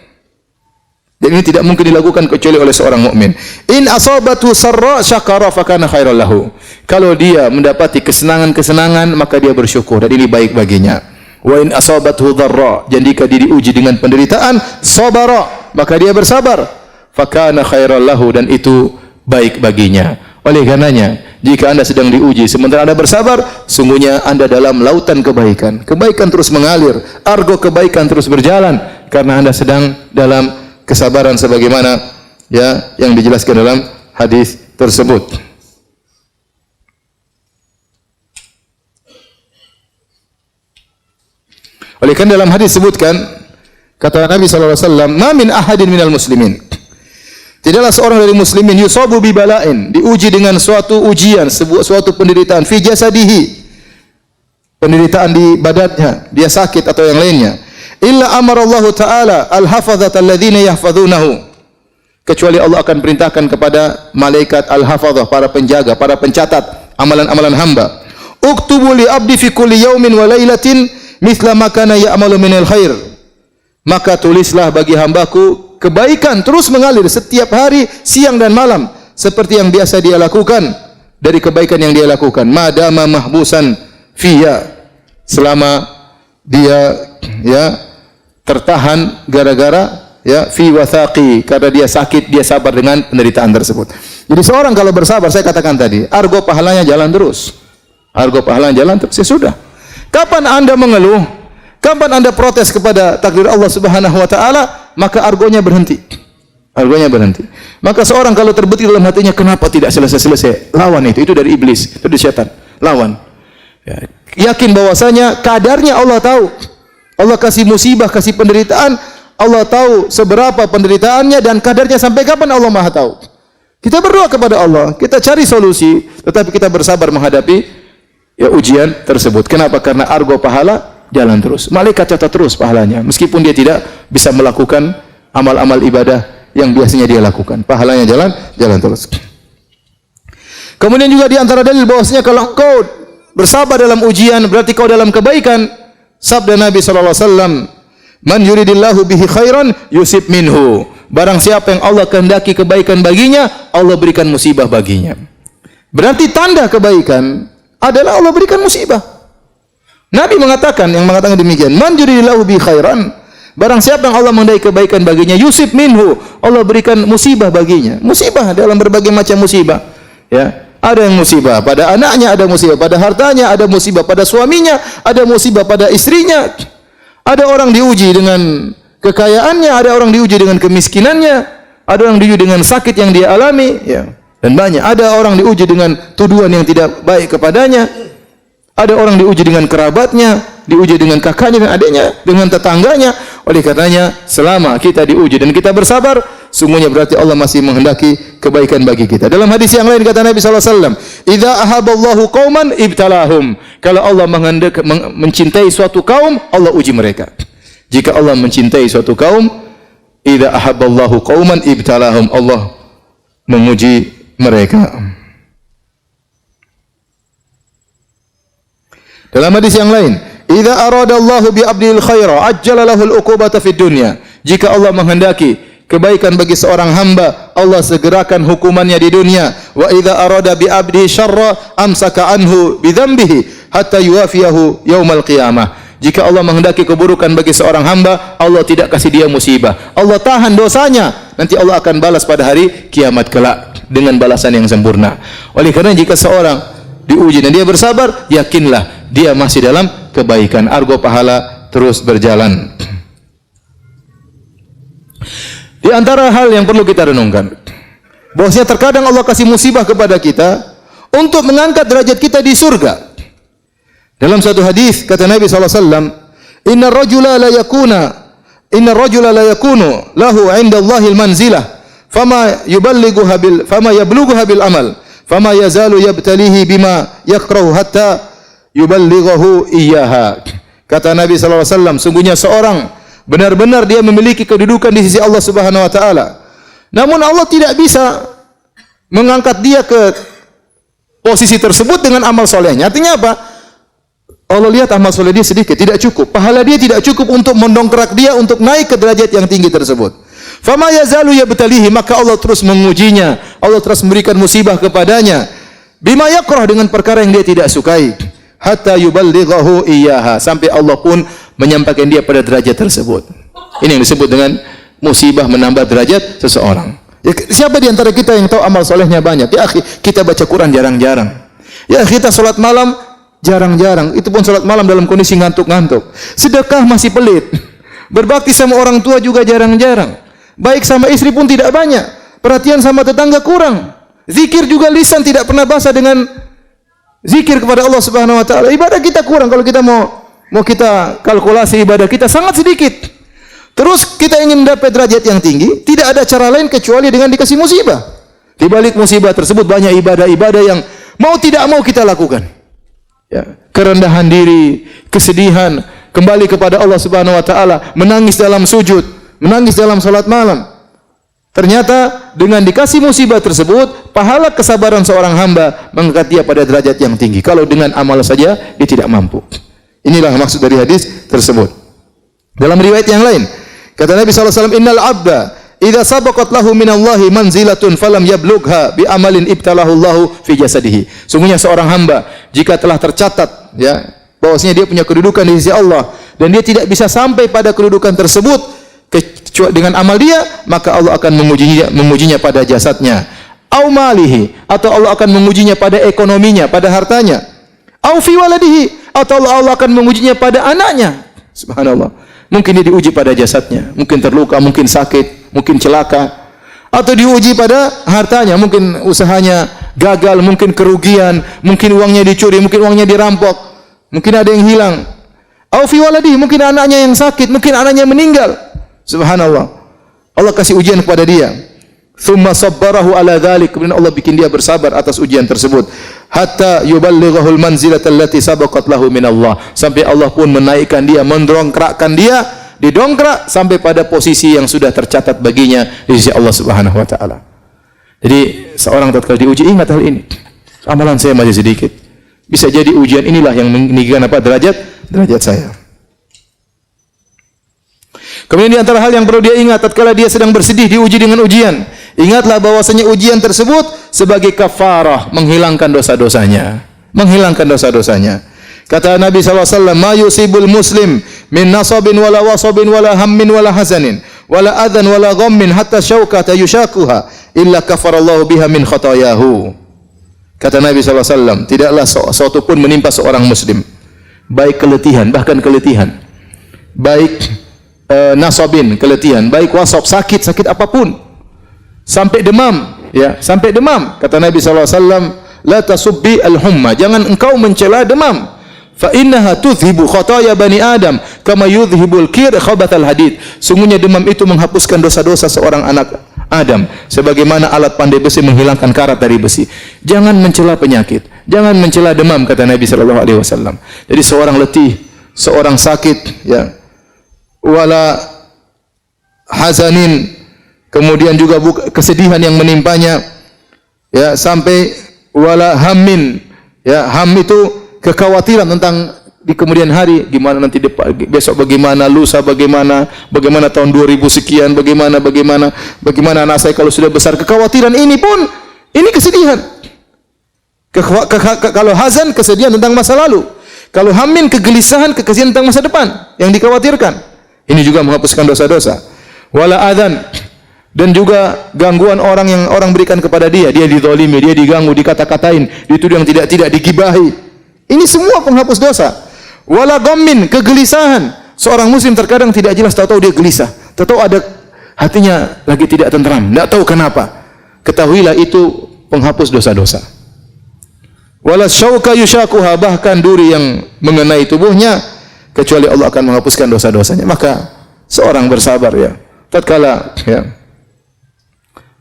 Dan ini tidak mungkin dilakukan kecuali oleh seorang mukmin. In asabatu sarra syakara fakana khairal lahu. Kalau dia mendapati kesenangan-kesenangan maka dia bersyukur dan ini baik baginya. Wa in asabatu dharra, dan jika dia diuji dengan penderitaan, sabara, maka dia bersabar. Fakana khairal lahu, dan itu baik baginya. Oleh karenanya, jika Anda sedang diuji sementara Anda bersabar, sungguhnya Anda dalam lautan kebaikan. Kebaikan terus mengalir, argo kebaikan terus berjalan karena Anda sedang dalam kesabaran sebagaimana ya yang dijelaskan dalam hadis tersebut. Oleh karena dalam hadis sebutkan kata Nabi sallallahu alaihi wasallam, "Ma min ahadin minal muslimin." Tidaklah seorang dari muslimin yusabu bi bala'in, diuji dengan suatu ujian, suatu penderitaan fi jasadihi, penderitaan di badannya, dia sakit atau yang lainnya. illa amara Allah Ta'ala al-hafazata alladhina yahfazunahu. Kecuali Allah akan perintahkan kepada malaikat al-hafazah, para penjaga, para pencatat amalan-amalan hamba. Uktubu li abdi fi kulli yaumin wa lailatin mithla ma kana ya'malu minal khair. Maka tulislah bagi hambaku kebaikan terus mengalir setiap hari, siang dan malam, seperti yang biasa dia lakukan dari kebaikan yang dia lakukan. Madama mahbusan fiya, selama dia tertahan gara-gara fi wathaqi, karena dia sakit, dia sabar dengan penderitaan tersebut. Jadi seorang kalau bersabar, saya katakan tadi, argo pahalanya jalan terus. Argo pahalanya jalan terus. Ya sudah. Kapan Anda mengeluh, kapan Anda protes kepada takdir Allah Subhanahu wa taala, maka argonya berhenti. Argonya berhenti. Maka seorang kalau terbetik dalam hatinya, kenapa tidak selesai-selesai? Lawan itu dari iblis, itu dari setan. Lawan. Ya. Yakin bahwasanya kadarnya Allah tahu. Allah kasih musibah, kasih penderitaan, Allah tahu seberapa penderitaannya dan kadarnya sampai kapan, Allah Maha tahu. Kita berdoa kepada Allah, kita cari solusi, tetapi kita bersabar menghadapi ujian tersebut. Kenapa? Karena argo pahala jalan terus. Malaikat catat terus pahalanya, meskipun dia tidak bisa melakukan amal-amal ibadah yang biasanya dia lakukan. Pahalanya jalan terus. Kemudian juga di antara dalil bahwasanya kalau engkau bersabar dalam ujian, berarti kau dalam kebaikan. Sabda Nabi sallallahu alaihi wasallam, "Man yuridillahu bihi khairan yusib minhu." Barang siapa yang Allah kehendaki kebaikan baginya, Allah berikan musibah baginya. Berarti tanda kebaikan adalah Allah berikan musibah. Nabi mengatakan, yang mengatakan demikian, "Man yuridillahu bihi khairan." Barang siapa yang Allah menghendaki kebaikan baginya, yusib minhu, Allah berikan musibah baginya. Musibah dalam berbagai macam musibah. Ya. Ada yang musibah pada anaknya, ada musibah pada hartanya, ada musibah pada suaminya, ada musibah pada istrinya. Ada orang diuji dengan kekayaannya, ada orang diuji dengan kemiskinannya, ada orang diuji dengan sakit yang dia alami, dan banyak. Ada orang diuji dengan tuduhan yang tidak baik kepadanya. Ada orang diuji dengan kerabatnya, diuji dengan kakaknya dan adiknya, dengan tetangganya. Oleh karenanya, selama kita diuji dan kita bersabar, sungguhnya berarti Allah masih menghendaki kebaikan bagi kita. Dalam hadis yang lain kata Nabi sallallahu alaihi wasallam, "Idza ahaballahu qauman ibtalahum." Kalau Allah mencintai suatu kaum, Allah uji mereka. Jika Allah mencintai suatu kaum, idza ahaballahu qauman ibtalahum, Allah menguji mereka. Dalam hadis yang lain, idza aradallahu bi 'abdil khaira ajjala lahu al-uqubata fid dunya. Jika Allah menghendaki kebaikan bagi seorang hamba, Allah segerakan hukumannya di dunia. Wa idza arada bi 'abdi syarra amsaka anhu bi dzambihi hatta yuwafiyahu yaumal qiyamah. Jika Allah menghendaki keburukan bagi seorang hamba, Allah tidak kasih dia musibah. Allah tahan dosanya, nanti Allah akan balas pada hari kiamat kelak dengan balasan yang sempurna. Oleh karena jika seorang diuji dan dia bersabar, yakinlah dia masih dalam kebaikan. Argo pahala terus berjalan. Di antara hal yang perlu kita renungkan, bahwasanya terkadang Allah kasih musibah kepada kita untuk mengangkat derajat kita di surga. Dalam satu hadis kata Nabi sallallahu alaihi wasallam, "Innar rajula la yakunu lahu 'inda Allahil manzilah, fama yablughuha bil amal, fama yazalu yabtalihi bima yakrahu hatta yuballighahu iyyaha." Kata Nabi sallallahu alaihi wasallam, sungguhnya seorang benar-benar dia memiliki kedudukan di sisi Allah Subhanahu wa taala. Namun Allah tidak bisa mengangkat dia ke posisi tersebut dengan amal solehnya. Artinya apa? Allah lihat amal soleh dia sedikit, tidak cukup. Pahala dia tidak cukup untuk mendongkrak dia untuk naik ke derajat yang tinggi tersebut. Fama yazalu yabtalihi, maka Allah terus mengujinya. Allah terus memberikan musibah kepadanya. Bima yakrah, dengan perkara yang dia tidak sukai. Hatta yuballighahu iyyaha, sampai Allah pun menyampaikan dia pada derajat tersebut. Ini yang disebut dengan musibah menambah derajat seseorang. Ya, siapa di antara kita yang tahu amal solehnya banyak? Ya akhi, kita baca Quran jarang-jarang. Ya kita salat malam jarang-jarang. Itu pun salat malam dalam kondisi ngantuk-ngantuk. Sedekah masih pelit. Berbakti sama orang tua juga jarang-jarang. Baik sama istri pun tidak banyak. Perhatian sama tetangga kurang. Zikir juga lisan tidak pernah basah dengan zikir kepada Allah Subhanahu wa taala. Ibadah kita kurang. Kalau kita mau kita kalkulasi ibadah kita sangat sedikit. Terus kita ingin mendapat derajat yang tinggi, tidak ada cara lain kecuali dengan dikasih musibah. Di balik musibah tersebut banyak ibadah-ibadah yang mau tidak mau kita lakukan. Ya, kerendahan diri, kesedihan, kembali kepada Allah Subhanahu wa taala, menangis dalam sujud, menangis dalam salat malam. Ternyata dengan dikasih musibah tersebut, pahala kesabaran seorang hamba mengangkat dia pada derajat yang tinggi. Kalau dengan amal saja dia tidak mampu. Inilah maksud dari hadis tersebut. Dalam riwayat yang lain, kata Nabi sallallahu alaihi wasallam, "Innal 'abda idza sabaqat lahu minallahi manzilatun falam yablugha bi amalin ibtalahu Allahu fi jasadihi." Sungguhnya seorang hamba jika telah tercatat ya bahwasanya dia punya kedudukan di sisi Allah dan dia tidak bisa sampai pada kedudukan tersebut dengan amal dia, maka Allah akan mengujinya pada jasadnya. Au malihi, atau Allah akan mengujinya pada ekonominya, pada hartanya. Au fi waladihi, atau Allah akan mengujinya pada anaknya. Subhanallah. Mungkin dia diuji pada jasadnya, mungkin terluka, mungkin sakit, mungkin celaka. Atau diuji pada hartanya, mungkin usahanya gagal, mungkin kerugian, mungkin uangnya dicuri, mungkin uangnya dirampok, mungkin ada yang hilang. Au fi waladihi, mungkin anaknya yang sakit, mungkin anaknya meninggal. Subhanallah. Allah kasih ujian kepada dia. Tsumma sabbarahu ala dzalik. Kemudian Allah bikin dia bersabar atas ujian tersebut. Hatta yuballighahul manzilata allati sabaqat lahu min Allah. Sampai Allah pun menaikkan dia, mendongkrakkan dia, didongkrak sampai pada posisi yang sudah tercatat baginya di sisi Allah Subhanahu wa taala. Jadi seorang tatkala diuji ingat hal ini. Amalan saya masih sedikit. Bisa jadi ujian inilah yang meninggikan derajat saya. Kemudian di antara hal yang perlu dia ingat tatkala dia sedang bersedih diuji dengan ujian, ingatlah bahwasanya ujian tersebut sebagai kafarah, menghilangkan dosa-dosanya. Kata Nabi sallallahu alaihi wasallam, "Ma yusibul muslim min nasabin wala wasabin wala hammin wala hazanin wala adhan wala ghammin hatta syaukata yushakuha illa kafarallahu biha min khatayahu." Kata Nabi sallallahu alaihi wasallam, tidaklah sesuatu pun menimpa seorang muslim, baik keletihan, bahkan keletihan, baik nasabin, keletihan, baik wasab, sakit apapun, sampai demam, ya, sampai demam. Kata Nabi sallallahu alaihi wasallam, "La tasubbi al-humma." Jangan engkau mencela demam. Fa innaha tudhibu khataya bani Adam kama yudhibul kir khabathal hadid. Sungguhnya demam itu menghapuskan dosa-dosa seorang anak Adam sebagaimana alat pandai besi menghilangkan karat dari besi. Jangan mencela penyakit, jangan mencela demam, kata Nabi sallallahu alaihi wasallam. Jadi seorang letih, seorang sakit, ya, wala hazanin, kemudian juga kesedihan yang menimpanya, ya, sampai wala hammin, ya, ham itu kekhawatiran tentang di kemudian hari, gimana nanti besok, bagaimana lusa, bagaimana tahun 2000 sekian, bagaimana anak saya kalau sudah besar. Kekhawatiran ini pun ini kesedihan. Kalau hazan, kesedihan tentang masa lalu. Kalau hammin, kegelisahan, kekesian tentang masa depan yang dikhawatirkan. Ini juga menghapuskan dosa-dosa. Wala adzan, dan juga gangguan orang yang orang berikan kepada dia dizalimi, dia diganggu, dikata-katain, dituduh yang tidak digibahi. Ini semua penghapus dosa. Wala ghammin, kegelisahan. Seorang muslim terkadang tidak jelas, tahu-tahu dia gelisah, tahu-tahu ada hatinya lagi tidak tenteram, tidak tahu kenapa. Ketahuilah itu penghapus dosa-dosa. Wala syauka yushakuha, bahkan duri yang mengenai tubuhnya, kecuali Allah akan menghapuskan dosa-dosanya. Maka seorang bersabar, ya, tatkala, ya,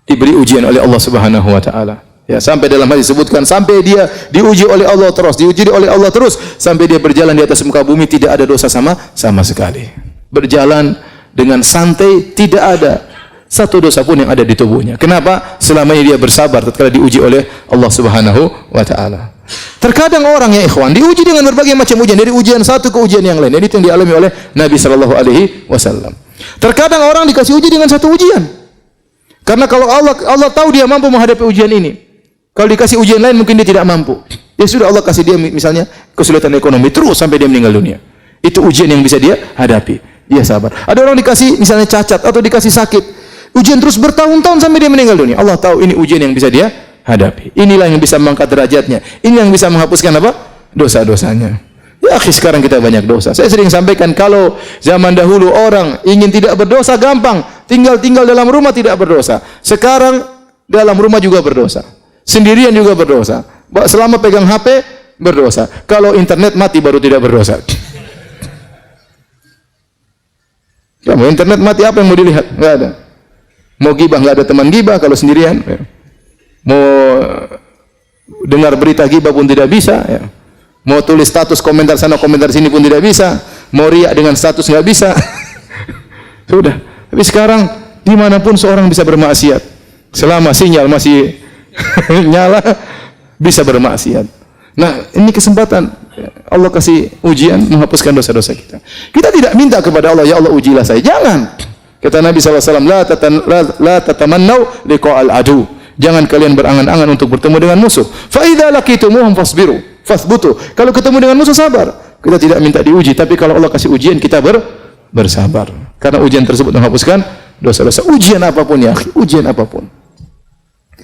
diberi ujian oleh Allah Subhanahu wa taala. Ya, sampai dalam hadis disebutkan sampai dia diuji oleh Allah terus, sampai dia berjalan di atas muka bumi tidak ada dosa sama sekali. Berjalan dengan santai, tidak ada satu dosa pun yang ada di tubuhnya. Kenapa? Selama ini dia bersabar tatkala diuji oleh Allah Subhanahu wa taala. Terkadang orang, ya ikhwan, diuji dengan berbagai macam ujian, dari ujian satu ke ujian yang lain. Ini yang dialami oleh Nabi sallallahu alaihi wasallam. Terkadang orang dikasih uji dengan satu ujian. Karena kalau Allah tahu dia mampu menghadapi ujian ini. Kalau dikasih ujian lain mungkin dia tidak mampu. Ya sudah, Allah kasih dia misalnya kesulitan ekonomi terus sampai dia meninggal dunia. Itu ujian yang bisa dia hadapi. Dia sabar. Ada orang dikasih misalnya cacat atau dikasih sakit. Ujian terus bertahun-tahun sampai dia meninggal dunia. Allah tahu ini ujian yang bisa dia hadapi. Inilah yang bisa mengangkat derajatnya. Ini yang bisa menghapuskan apa? Dosa-dosanya. Ya akhi, sekarang kita banyak dosa. Saya sering sampaikan, kalau zaman dahulu orang ingin tidak berdosa gampang. Tinggal dalam rumah tidak berdosa. Sekarang dalam rumah juga berdosa. Sendirian juga berdosa. Selama pegang HP berdosa. Kalau internet mati baru tidak berdosa. Kamu internet mati apa yang mau dilihat? Enggak ada. Mau gibah enggak ada teman gibah kalau sendirian. Mau dengar berita gibah pun tidak bisa, ya. Mau tulis status komentar sana komentar sini pun tidak bisa. mau riak dengan status nggak bisa. Sudah. Tapi sekarang dimanapun seorang bisa bermaksiat, selama sinyal masih nyala bisa bermaksiat. Nah, ini kesempatan Allah kasih ujian menghapuskan dosa-dosa kita. Kita tidak minta kepada Allah, ya Allah ujilah saya. Jangan. Kata Nabi SAW, la tatamannau liqa'al adu. Jangan kalian berangan-angan untuk bertemu dengan musuh. Fa idza laqitumuhum fasbiru, fathbutu. Kalau ketemu dengan musuh sabar. Kita tidak minta diuji, tapi kalau Allah kasih ujian kita bersabar. Karena ujian tersebut menghapuskan dosa-dosa. Ujian apapun ya, ujian apapun.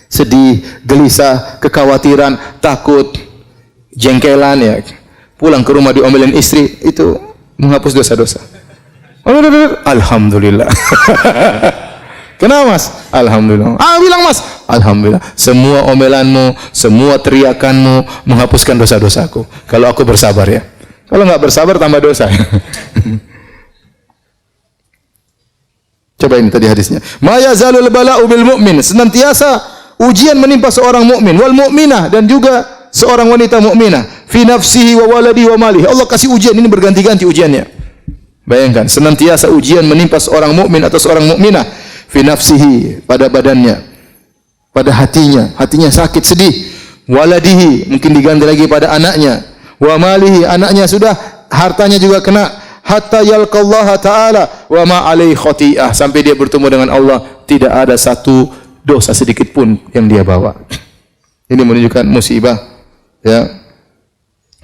Sedih, gelisah, kekhawatiran, takut, jengkelan ya. Pulang ke rumah diomelin istri, itu menghapus dosa-dosa. Alhamdulillah. Kenapa Mas? Alhamdulillah. Bilang Mas, alhamdulillah. Semua omelanmu, semua teriakanmu menghapuskan dosa-dosaku. Kalau aku bersabar ya. Kalau enggak bersabar tambah dosa. Coba ini tadi hadisnya. Ma yazalul bala'u bil mu'min. Senantiasa ujian menimpa seorang mukmin wal mukminah, dan juga seorang wanita mukminah fi nafsihi wa waladihi wa malihi. Allah kasih ujian ini berganti-ganti ujiannya. Bayangkan, senantiasa ujian menimpa seorang mukmin atau seorang mukminah fi nafsihi, pada badannya, pada hatinya sakit sedih, waladihi mungkin diganti lagi pada anaknya, wa malihi anaknya sudah, hartanya juga kena, hatta yalqallaha ta'ala wa ma alaihi khati'ah, sampai dia bertemu dengan Allah tidak ada satu dosa sedikit pun yang dia bawa. Ini menunjukkan musibah ya,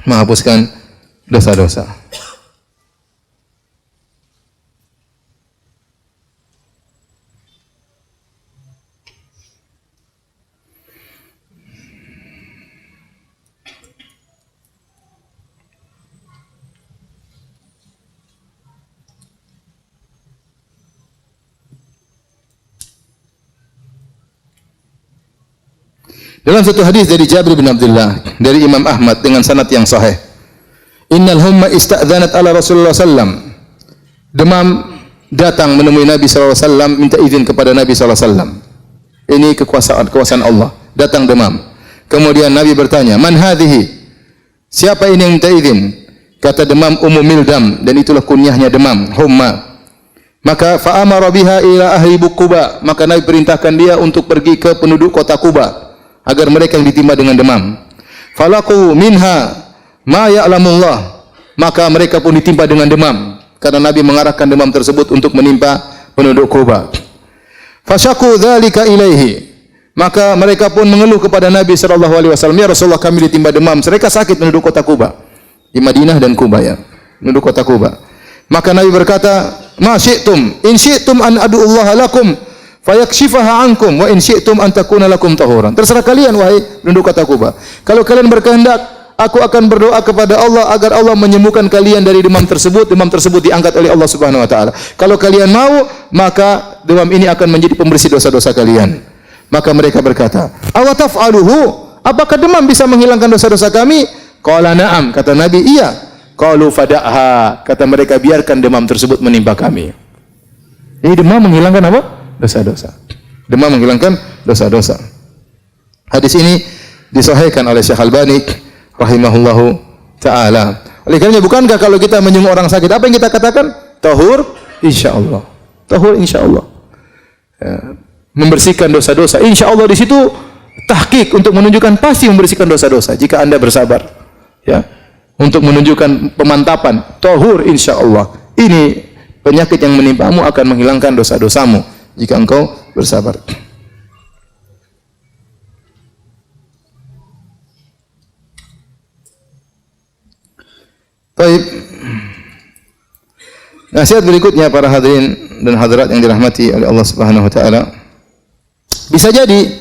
menghapuskan dosa-dosa. Dalam satu hadis dari Jabir bin Abdullah dari Imam Ahmad dengan sanad yang sahih. Innal humma ista'dzanat ala Rasulullah sallam. Demam datang menemui Nabi sallallahu alaihi wasallam, minta izin kepada Nabi sallallahu alaihi wasallam. Ini kekuasaan Allah. Datang demam. Kemudian Nabi bertanya, "Man hadhihi?" Siapa ini yang minta izin? Kata demam Ummu Mildam, dan itulah kunyahnya demam, humma. Maka fa amara biha ila ahli Quba. Maka Nabi perintahkan dia untuk pergi ke penduduk kota Quba agar mereka yang ditimpa dengan demam. Falaqu minha ma ya'lamullah. Maka mereka pun ditimpa dengan demam karena Nabi mengarahkan demam tersebut untuk menimpa penduduk Quba. Fasyaku dzalika ilaihi. Maka mereka pun mengeluh kepada Nabi sallallahu alaihi wasallam, "Ya Rasulullah, kami ditimpa demam." Mereka sakit penduduk kota Quba. Di Madinah dan Quba ya, penduduk kota Quba. Maka Nabi berkata, "Ma syi'tum, in syi'tum an ad'ullaha lakum fayakshifaha ankum wa in syi'tum an takuna lakum tahuran." Terserah kalian wahai penduduk kota Quba. Kalau kalian berkehendak, aku akan berdoa kepada Allah agar Allah menyembuhkan kalian dari demam tersebut. Demam tersebut diangkat oleh Allah Subhanahu wa taala. Kalau kalian mau, maka demam ini akan menjadi pembersih dosa-dosa kalian. Maka mereka berkata, "Awa taf'aluhu?" Apakah demam bisa menghilangkan dosa-dosa kami? Qala na'am, kata Nabi, iya. Qalu fada'ha, kata mereka, biarkan demam tersebut menimpa kami. Ini demam menghilangkan apa? Dosa-dosa. Demam menghilangkan dosa-dosa. Hadis ini disahihkan oleh Syekh Albani rahimahullahu taala. Oleh karenanya, bukankah kalau kita menyembuh orang sakit, apa yang kita katakan? Tahur insyaallah. Tahur insyaallah. Ya, membersihkan dosa-dosa. Insyaallah di situ tahqiq untuk menunjukkan pasti membersihkan dosa-dosa jika Anda bersabar. Ya. Untuk menunjukkan pemantapan, tahur insyaallah. Ini penyakit yang menimpamu akan menghilangkan dosa-dosamu jika engkau bersabar. Baik. Nasihat berikutnya para hadirin dan hadirat yang dirahmati oleh Allah Subhanahu wa taala. Bisa jadi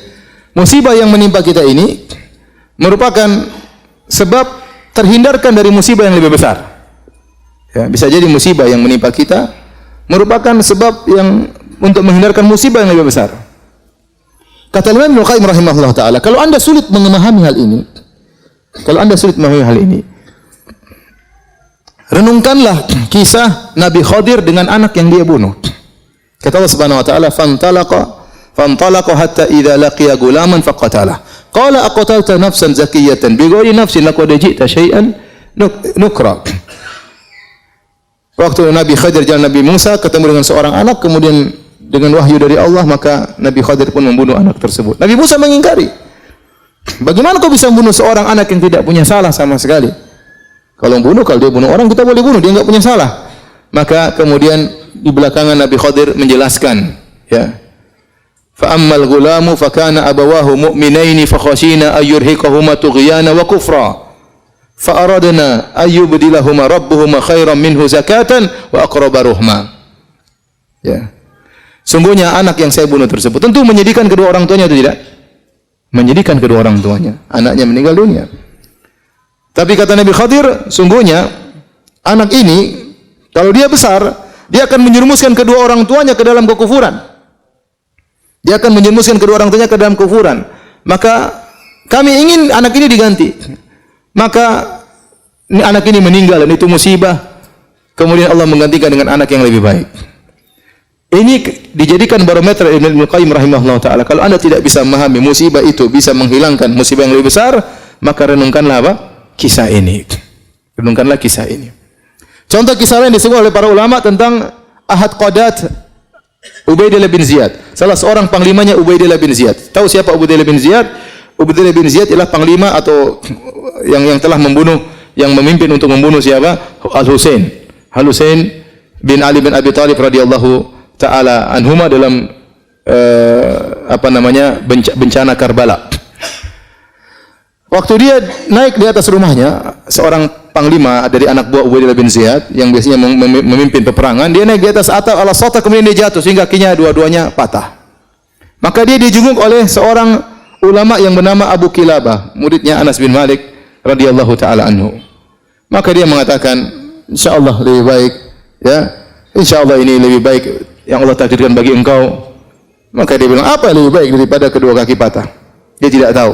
musibah yang menimpa kita ini merupakan sebab terhindarkan dari musibah yang lebih besar. Ya, bisa jadi musibah yang menimpa kita merupakan sebab yang untuk menghindarkan musibah yang lebih besar. Kata Imam Ibnu Qayyim rahimahullah taala, kalau Anda sulit memahami hal ini, renungkanlah kisah Nabi Khadir dengan anak yang dia bunuh. Kata Allah Subhanahu wa taala, "Fantalaqa hatta idza laqiya gulaman faqatalah. Qala aqatalta nafsan zakiyatan bighairi nafsin laqad ji'ta syai'an nukra." Waktu Nabi Khadir jalan Nabi Musa ketemu dengan seorang anak, kemudian dengan wahyu dari Allah maka Nabi Khadir pun membunuh anak tersebut. Nabi Musa mengingkari. Bagaimana kau bisa membunuh seorang anak yang tidak punya salah sama sekali? Kalau dia bunuh orang kita boleh bunuh, dia enggak punya salah. Maka kemudian di belakangan Nabi Khadir menjelaskan, ya. Fa ammal ghulamu fa kana abawahu mu'minaini fa khashina ayyurhiqahuma tughyana wa kufra. Fa aradna ayyubdilahuma rabbuhuma khairan minhu zakatan wa aqraba ruhma. Ya. Sungguhnya anak yang saya bunuh tersebut tentu menyedihkan kedua orang tuanya atau tidak? Menyedihkan kedua orang tuanya. Anaknya meninggal dunia. Tapi kata Nabi Khadir, sungguhnya anak ini kalau dia besar, dia akan menjerumuskan kedua orang tuanya ke dalam kekufuran. Dia akan menjerumuskan kedua orang tuanya ke dalam kekufuran. Maka kami ingin anak ini diganti. Maka anak ini meninggal dan itu musibah. Kemudian Allah menggantikan dengan anak yang lebih baik. Ini dijadikan barometer Ibnu Qayyim rahimahullah taala. Kalau Anda tidak bisa memahami musibah itu bisa menghilangkan musibah yang lebih besar, maka renungkanlah apa? Kisah ini. Renungkanlah kisah ini. Contoh kisah lain disebut oleh para ulama tentang Ahad Qadat Ubaidillah bin Ziyad. Salah seorang panglimanya Ubaidillah bin Ziyad. Tahu siapa Ubaidillah bin Ziyad? Ubaidillah bin Ziyad ialah panglima atau yang telah membunuh, yang memimpin untuk membunuh siapa? Al-Husain. Al-Husain bin Ali bin Abi Thalib radhiyallahu taala anhuma dalam bencana Karbala. Waktu dia naik di atas rumahnya, seorang panglima dari anak buah Ubaidillah bin Ziyad yang biasanya memimpin peperangan, dia naik di atas atap al-sata, kemudian dia jatuh sehingga kakinya dua-duanya patah. Maka dia dijunguk oleh seorang ulama yang bernama Abu Kilabah, muridnya Anas bin Malik radhiyallahu taala anhu. Maka dia mengatakan, insyaallah lebih baik, ya, insyaallah ini lebih baik yang Allah takdirkan bagi engkau. Maka dia bilang, apa lebih baik daripada kedua kaki patah? Dia tidak tahu.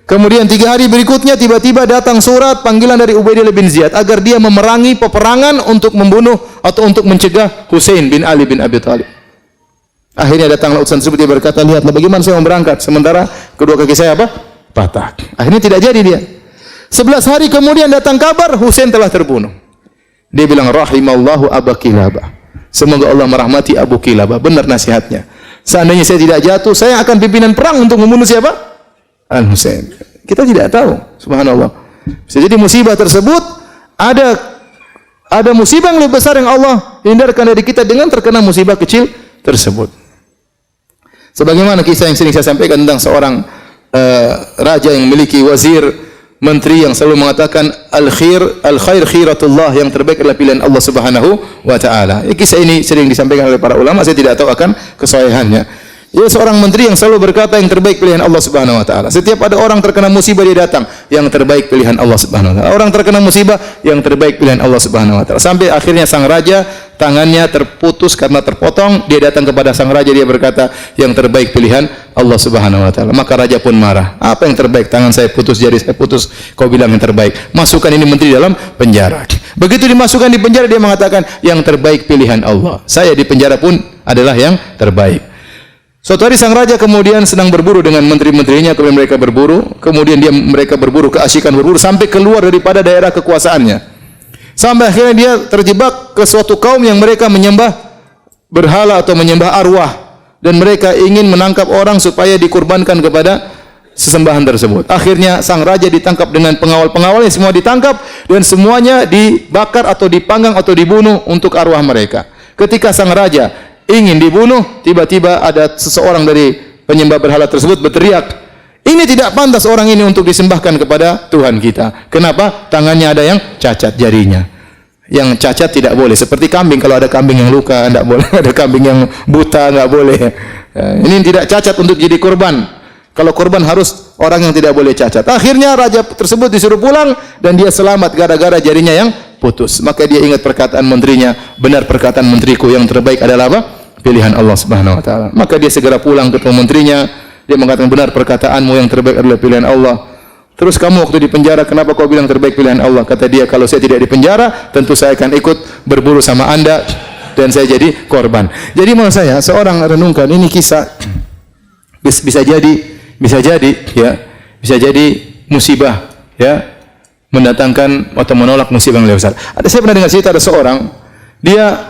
Kemudian 3 hari berikutnya tiba-tiba datang surat panggilan dari Ubaidillah bin Ziyad agar dia memerangi peperangan untuk membunuh atau untuk mencegah Husain bin Ali bin Abi Thalib. Akhirnya datanglah utusan tersebut, dia berkata, lihatlah bagaimana saya mau berangkat sementara kedua kaki saya apa? Patah. Akhirnya tidak jadi dia. 11 hari kemudian datang kabar Husain telah terbunuh. Dia bilang, rahimallahu Abu Kilabah. Semoga Allah merahmati Abu Kilabah. Benar nasihatnya. Seandainya saya tidak jatuh, saya akan pimpinan perang untuk membunuh siapa? Al-Husain. Kita tidak tahu, subhanallah. Bisa jadi musibah tersebut ada musibah yang lebih besar yang Allah hindarkan dari kita dengan terkena musibah kecil tersebut. Sebagaimana kisah yang sering saya sampaikan tentang seorang raja yang memiliki wazir, menteri yang selalu mengatakan al-khair khiratullah, yang terbaik adalah pilihan Allah Subhanahu wa taala. Kisah ini sering disampaikan oleh para ulama, saya tidak tahu akan kesahihannya. Ia seorang menteri yang selalu berkata yang terbaik pilihan Allah Subhanahu wa taala. Setiap ada orang terkena musibah dia datang, yang terbaik pilihan Allah Subhanahu wa taala. Orang terkena musibah, yang terbaik pilihan Allah Subhanahu wa taala. Sampai akhirnya sang raja tangannya terputus karena terpotong, dia datang kepada sang raja, dia berkata, yang terbaik pilihan Allah Subhanahu wa taala. Maka raja pun marah. Apa yang terbaik? Tangan saya putus, jari saya putus, kau bilang yang terbaik. Masukkan ini menteri dalam penjara. Begitu dimasukkan di penjara, dia mengatakan, yang terbaik pilihan Allah. Saya di penjara pun adalah yang terbaik. Suatu hari sang raja kemudian sedang berburu dengan menteri-menterinya, kemudian mereka berburu, kemudian mereka berburu, keasyikan berburu sampai keluar daripada daerah kekuasaannya. Sampai akhirnya dia terjebak ke suatu kaum yang mereka menyembah berhala atau menyembah arwah, dan mereka ingin menangkap orang supaya dikurbankan kepada sesembahan tersebut. Akhirnya sang raja ditangkap dengan pengawal-pengawalnya, semua ditangkap dan semuanya dibakar atau dipanggang atau dibunuh untuk arwah mereka. Ketika sang raja ingin dibunuh, tiba-tiba ada seseorang dari penyembah berhala tersebut berteriak, ini tidak pantas orang ini untuk disembahkan kepada Tuhan kita. Kenapa? Tangannya ada yang cacat jarinya. Yang cacat tidak boleh. Seperti kambing, kalau ada kambing yang luka, tidak boleh. Ada kambing yang buta, tidak boleh. Ini tidak cacat untuk jadi korban. Kalau korban harus orang yang tidak boleh cacat. Akhirnya raja tersebut disuruh pulang dan dia selamat gara-gara jarinya yang putus. Maka dia ingat perkataan menterinya, benar perkataan menteriku, yang terbaik adalah apa? Pilihan Allah Subhanahu wa taala. Maka dia segera pulang ketemu menterinya, dia mengatakan, benar perkataanmu, yang terbaik adalah pilihan Allah. Terus kamu waktu di penjara, kenapa kau bilang terbaik pilihan Allah? Kata dia, kalau saya tidak di penjara, tentu saya akan ikut berburu sama Anda dan saya jadi korban. Jadi menurut saya, seorang renungkan ini kisah bisa jadi musibah, ya. mendatangkan atau menolak musibah yang lebih besar. Saya pernah dengar cerita ada seorang, dia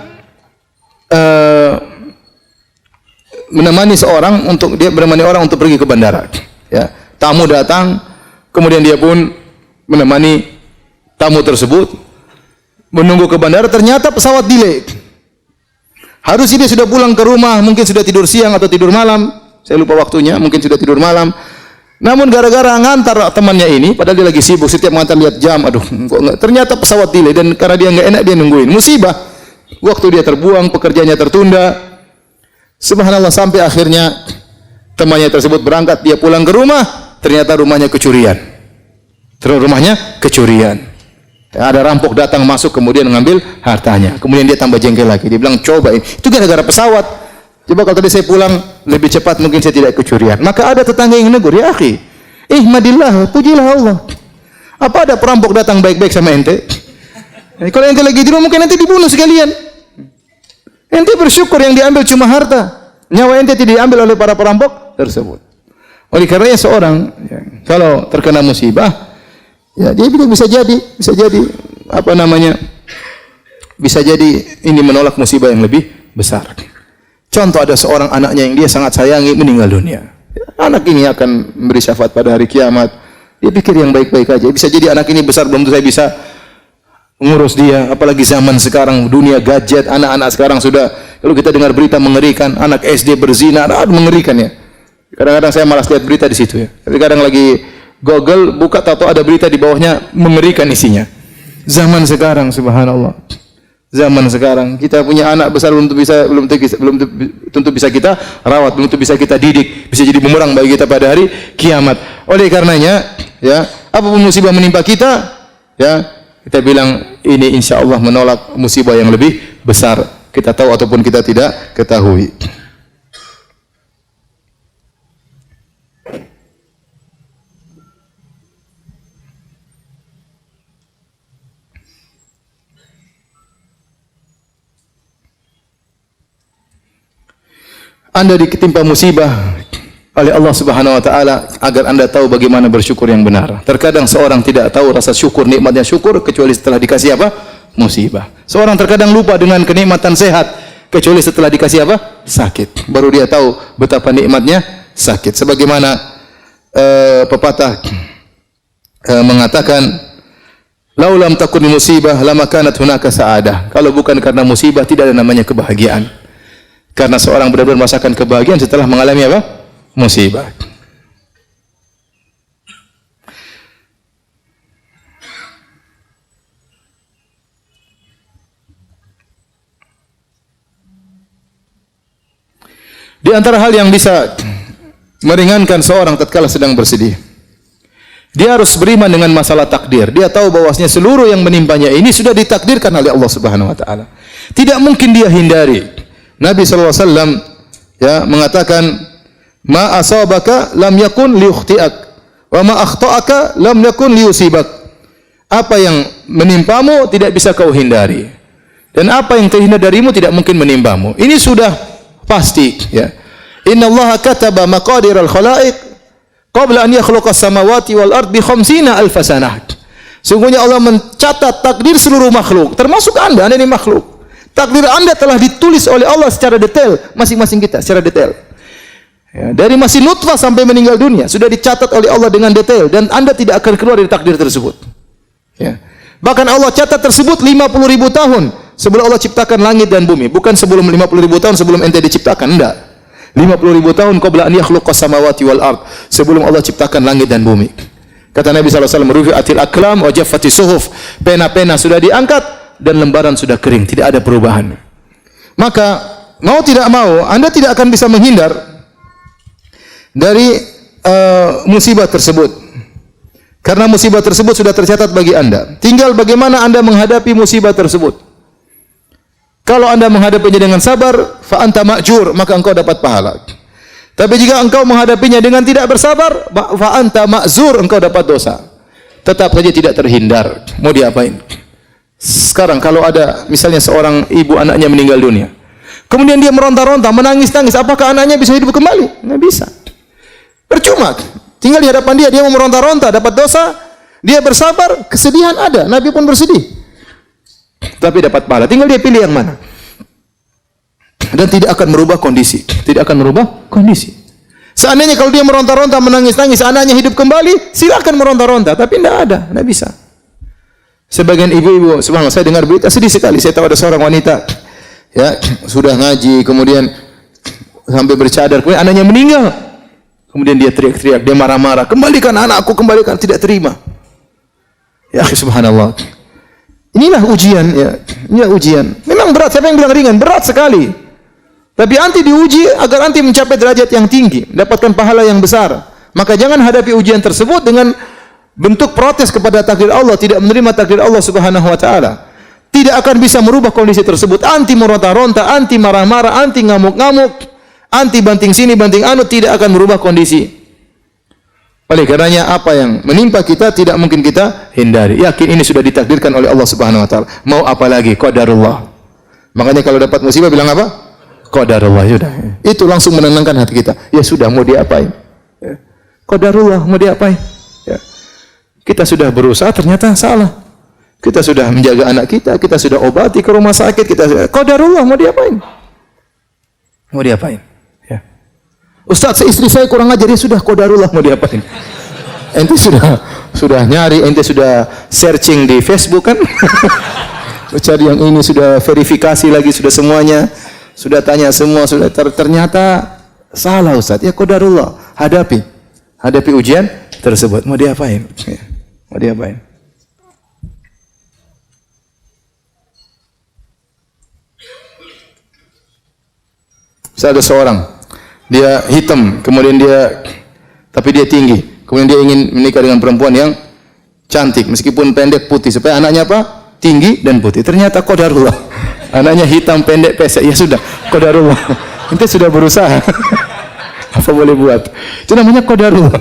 menemani orang untuk pergi ke bandara. Ya, tamu datang, kemudian dia pun menemani tamu tersebut menunggu ke bandara. Ternyata pesawat delay. Harusnya dia sudah pulang ke rumah, mungkin sudah tidur siang atau tidur malam. Saya lupa waktunya, mungkin sudah tidur malam. Namun gara-gara ngantar temannya ini, padahal dia lagi sibuk, setiap ngantar lihat jam, aduh, kok enggak. Ternyata pesawat delay dan karena dia enggak enak dia nungguin. Musibah. Waktu dia terbuang, pekerjaannya tertunda. Subhanallah, sampai akhirnya temannya tersebut berangkat, dia pulang ke rumah, ternyata rumahnya kecurian. Ada rampok datang masuk kemudian mengambil hartanya. Kemudian dia tambah jengkel lagi. Dia bilang, coba ini. Itu gara-gara pesawat. Coba kalau tadi saya pulang lebih cepat mungkin saya tidak kecurian. Maka ada tetangga yang negur, ya akhi, ihmadillah, pujilah Allah. Apa ada perampok datang baik-baik sama ente? Kalau ente lagi di rumah mungkin ente dibunuh sekalian. Ente bersyukur yang diambil cuma harta. Nyawa ente tidak diambil oleh para perampok tersebut. Oleh karenanya seorang kalau terkena musibah, ya dia bisa jadi bisa jadi ini menolak musibah yang lebih besar. Contoh, ada seorang anaknya yang dia sangat sayangi meninggal dunia. Anak ini akan memberi syafaat pada hari kiamat. Dia pikir yang baik-baik aja. Bisa jadi anak ini besar belum tentu saya bisa mengurus dia. Apalagi zaman sekarang dunia gadget, anak-anak sekarang sudah, kalau kita dengar berita mengerikan, anak SD berzina, mengerikan ya. Kadang-kadang saya malas lihat berita di situ ya. Tapi kadang lagi Google buka tahu ada berita di bawahnya mengerikan isinya. Zaman sekarang subhanallah. Zaman sekarang kita punya anak besar belum tentu bisa kita rawat, belum tentu bisa kita didik, bisa jadi bumerang bagi kita pada hari kiamat. Oleh karenanya, ya, apapun musibah menimpa kita, ya, kita bilang ini insyaallah menolak musibah yang lebih besar. Kita tahu ataupun kita tidak ketahui. Anda ditimpa musibah oleh Allah Subhanahu wa taala agar Anda tahu bagaimana bersyukur yang benar. Terkadang seorang tidak tahu rasa syukur, nikmatnya syukur kecuali setelah dikasih apa? Musibah. Seorang terkadang lupa dengan kenikmatan sehat kecuali setelah dikasih apa? Sakit. Baru dia tahu betapa nikmatnya sakit. Sebagaimana pepatah mengatakan, "Laulam takun musibah lama kanat hunaka sa'adah." Kalau bukan karena musibah tidak ada namanya kebahagiaan. Karena seorang benar-benar merasakan kebahagiaan setelah mengalami apa? Musibah. Di antara hal yang bisa meringankan seorang tatkala sedang bersedih, dia harus beriman dengan masalah takdir. Dia tahu bahwasanya seluruh yang menimpanya ini sudah ditakdirkan oleh Allah Subhanahu wa taala. Tidak mungkin dia hindari. Nabi SAW ya mengatakan, ma asabaka lam yakun liukhti'ak wa ma akhta'aka lam yakun liusibak. Apa yang menimpamu tidak bisa kau hindari, dan apa yang terhindar darimu tidak mungkin menimpamu. Ini sudah pasti ya. Innallaha kataba maqadiral khalaiq qabla an yakhluqas samawati wal ard bi 50,000 sanah. Sungguhnya Allah mencatat takdir seluruh makhluk, termasuk Anda ini makhluk. Takdir Anda telah ditulis oleh Allah secara detail, masing-masing kita secara detail. Ya, dari masih nutfah sampai meninggal dunia sudah dicatat oleh Allah dengan detail, dan Anda tidak akan keluar dari takdir tersebut. Ya. Bahkan Allah catat tersebut 50.000 tahun sebelum Allah ciptakan langit dan bumi, bukan sebelum 50.000 tahun sebelum ente diciptakan, enggak. 50.000 tahun qabla an yakhluqas samawati wal ard, sebelum Allah ciptakan langit dan bumi. Kata Nabi sallallahu alaihi wasallam, rufi'atil aqlam wa jaffatis suhuf. Pena-pena sudah diangkat dan lembaran sudah kering, tidak ada perubahan. Maka mau tidak mau Anda tidak akan bisa menghindar dari musibah tersebut, karena musibah tersebut sudah tercatat bagi Anda. Tinggal bagaimana Anda menghadapi musibah tersebut. Kalau Anda menghadapinya dengan sabar, fa anta ma'jur, maka engkau dapat pahala. Tapi jika engkau menghadapinya dengan tidak bersabar, fa anta ma'zur, engkau dapat dosa. Tetap saja tidak terhindar. Mau diapain? Sekarang kalau ada misalnya seorang ibu anaknya meninggal dunia, kemudian dia meronta-ronta, menangis-nangis, apakah anaknya bisa hidup kembali? Nggak bisa. Percuma. Tinggal di hadapan dia mau meronta-ronta, dapat dosa, Dia bersabar, kesedihan ada. Nabi pun bersedih. Tapi dapat pahala. Tinggal dia pilih yang mana. Dan tidak akan merubah kondisi. Tidak akan merubah kondisi. Seandainya kalau dia meronta-ronta, menangis-nangis, anaknya hidup kembali, silakan meronta-ronta. Tapi tidak ada. Tidak bisa. Sebagian ibu-ibu, subhanallah, saya dengar berita sedih sekali. Saya tahu ada seorang wanita, ya, sudah ngaji, kemudian sampai bercadar, kemudian anaknya meninggal. Kemudian dia teriak-teriak, dia marah-marah. Kembalikan anakku, kembalikan. Tidak terima. Ya, subhanallah. Inilah ujian, ya. Inilah ujian. Memang berat. Siapa yang bilang ringan? Berat sekali. Tapi anti diuji agar anti mencapai derajat yang tinggi, dapatkan pahala yang besar. Maka jangan hadapi ujian tersebut dengan bentuk protes kepada takdir Allah, tidak menerima takdir Allah Subhanahu wa taala. Tidak akan bisa merubah kondisi tersebut. Anti meronta-ronta, anti marah-marah, anti ngamuk-ngamuk, anti banting sini banting anu, tidak akan merubah kondisi. Oleh karenanya apa yang menimpa kita tidak mungkin kita hindari. Yakin ini sudah ditakdirkan oleh Allah Subhanahu wa taala. Mau apa lagi? Qadarullah. Makanya kalau dapat musibah bilang apa? Qadarullah, sudah. Itu langsung menenangkan hati kita. Ya sudah, mau diapain? Ya. Qadarullah, mau diapain? Ya. Kita sudah berusaha, ternyata salah. Kita sudah menjaga anak kita, kita sudah obati ke rumah sakit, kita sudah qadarullah, mau diapain? Mau diapain? Ya. Ustaz, istri saya kurang ajar, ya sudah qadarullah, mau diapain? Ente sudah nyari, ente sudah searching di Facebook kan? Cari yang ini, sudah verifikasi lagi, sudah semuanya, sudah tanya semua, sudah ternyata salah Ustaz. Ya qadarullah, hadapi ujian tersebut. Mau diapain? Ya. Mau diapain? Saya ada seorang, dia hitam, kemudian tapi dia tinggi. Kemudian dia ingin menikah dengan perempuan yang cantik, meskipun pendek putih, supaya anaknya apa? Tinggi dan putih. Ternyata qadarullah. Anaknya hitam, pendek, pesek. Ya sudah, qadarullah. Ente sudah berusaha. Apa boleh buat? Itu namanya qadarullah.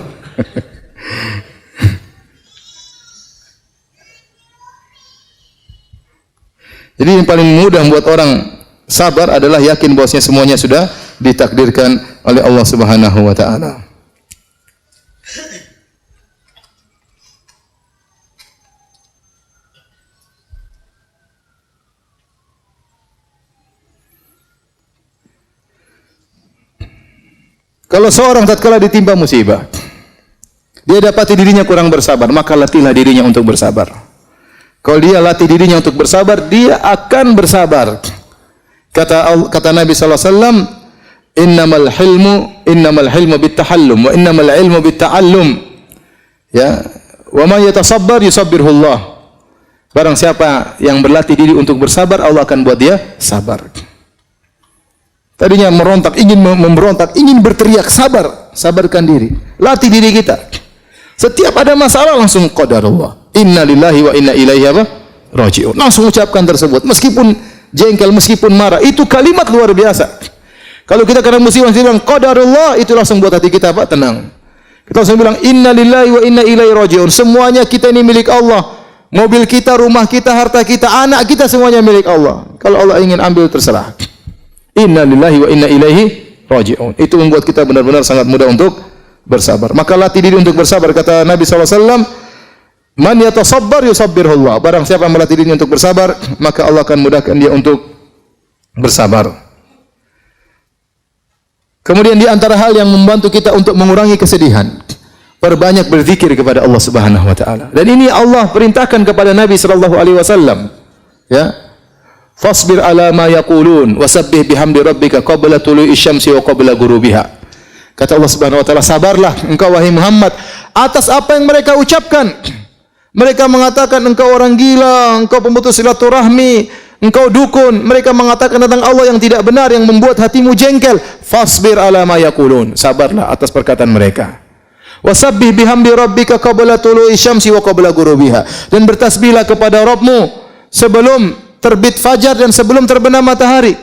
Jadi yang paling mudah membuat orang sabar adalah yakin bahwasanya semuanya sudah ditakdirkan oleh Allah Subhanahu wa taala. Kalau seorang tatkala ditimpa musibah, dia dapati dirinya kurang bersabar, maka latihlah dirinya untuk bersabar. Kalau dia latih dirinya untuk bersabar, dia akan bersabar. Kata Nabi sallallahu alaihi wasallam, innamal hilmu bittahallum wa innamal ilmu bitta'allum. Ya, wa man yatasabbar yusabbirhullah. Barang siapa yang berlatih diri untuk bersabar, Allah akan buat dia sabar. Tadinya merontak, ingin memberontak, ingin berteriak, sabarkan diri. Latih diri kita. Setiap ada masalah langsung qadarullah. Inna lillahi wa inna ilaihi raji'un. Langsung ucapkan tersebut. Meskipun jengkel, meskipun marah, itu kalimat luar biasa. Kalau kita kena musibah bilang qadarullah, itu langsung buat hati kita apa? Tenang. Kita langsung bilang inna lillahi wa inna ilaihi raji'un. Semuanya kita ini milik Allah. Mobil kita, rumah kita, harta kita, anak kita semuanya milik Allah. Kalau Allah ingin ambil terserah. Inna lillahi wa inna ilaihi raji'un. Itu membuat kita benar-benar sangat mudah untuk bersabar. Maka latih diri untuk bersabar. Kata Nabi SAW, man yatasabbar yusabbirhullah. Barang siapa yang melatih dirinya untuk bersabar, maka Allah akan mudahkan dia untuk bersabar. Kemudian di antara hal yang membantu kita untuk mengurangi kesedihan, perbanyak berzikir kepada Allah Subhanahu wa taala. Dan ini Allah perintahkan kepada Nabi sallallahu alaihi wasallam. Ya. Fasbir ala ma yaqulun wasabbih bihamdi rabbika qabla tulu'i syamsi wa qabla ghurubiha. Kata Allah Subhanahu wa taala, sabarlah engkau wahai Muhammad atas apa yang mereka ucapkan. Mereka mengatakan engkau orang gila, engkau pemutus silaturahmi, engkau dukun. Mereka mengatakan tentang Allah yang tidak benar, yang membuat hatimu jengkel. Fasbir ala ma yaqulun. Sabarlah atas perkataan mereka. Wasabbih bihamdi rabbika qabla tulu'i syamsi wa qabla ghurubiha. Dan bertasbihlah kepada Rabbmu sebelum terbit fajar dan sebelum terbenam matahari.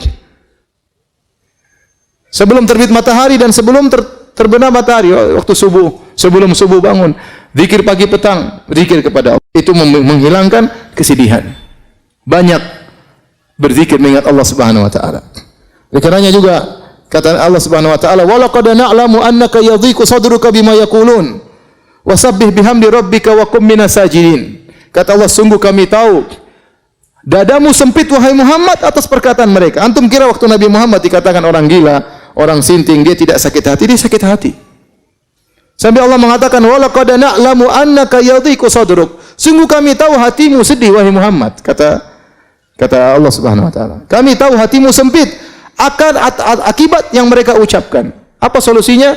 Sebelum terbit matahari dan sebelum terbenam matahari, waktu subuh, sebelum subuh bangun, zikir pagi petang, zikir kepada Allah. Itu menghilangkan kesedihan. Banyak berzikir mengingat Allah Subhanahu wa taala. Karenanya juga kata Allah Subhanahu wa taala, "Wa laqad na'lamu annaka yadhiqu sadruka bima yaqulun." Wasabbih bihamdi rabbika wa kum minas sajidin. Kata Allah, sungguh kami tahu dadamu sempit wahai Muhammad atas perkataan mereka. Antum kira waktu Nabi Muhammad dikatakan orang gila, orang sinting, dia tidak sakit hati? Dia sakit hati. Sampai Allah mengatakan, wa laqad na'lamu annaka yadhiqu sadruk. Sungguh kami tahu hatimu sedih wahai Muhammad. Kata Allah Subhanahu wa taala. Kami tahu hatimu sempit akan akibat yang mereka ucapkan. Apa solusinya?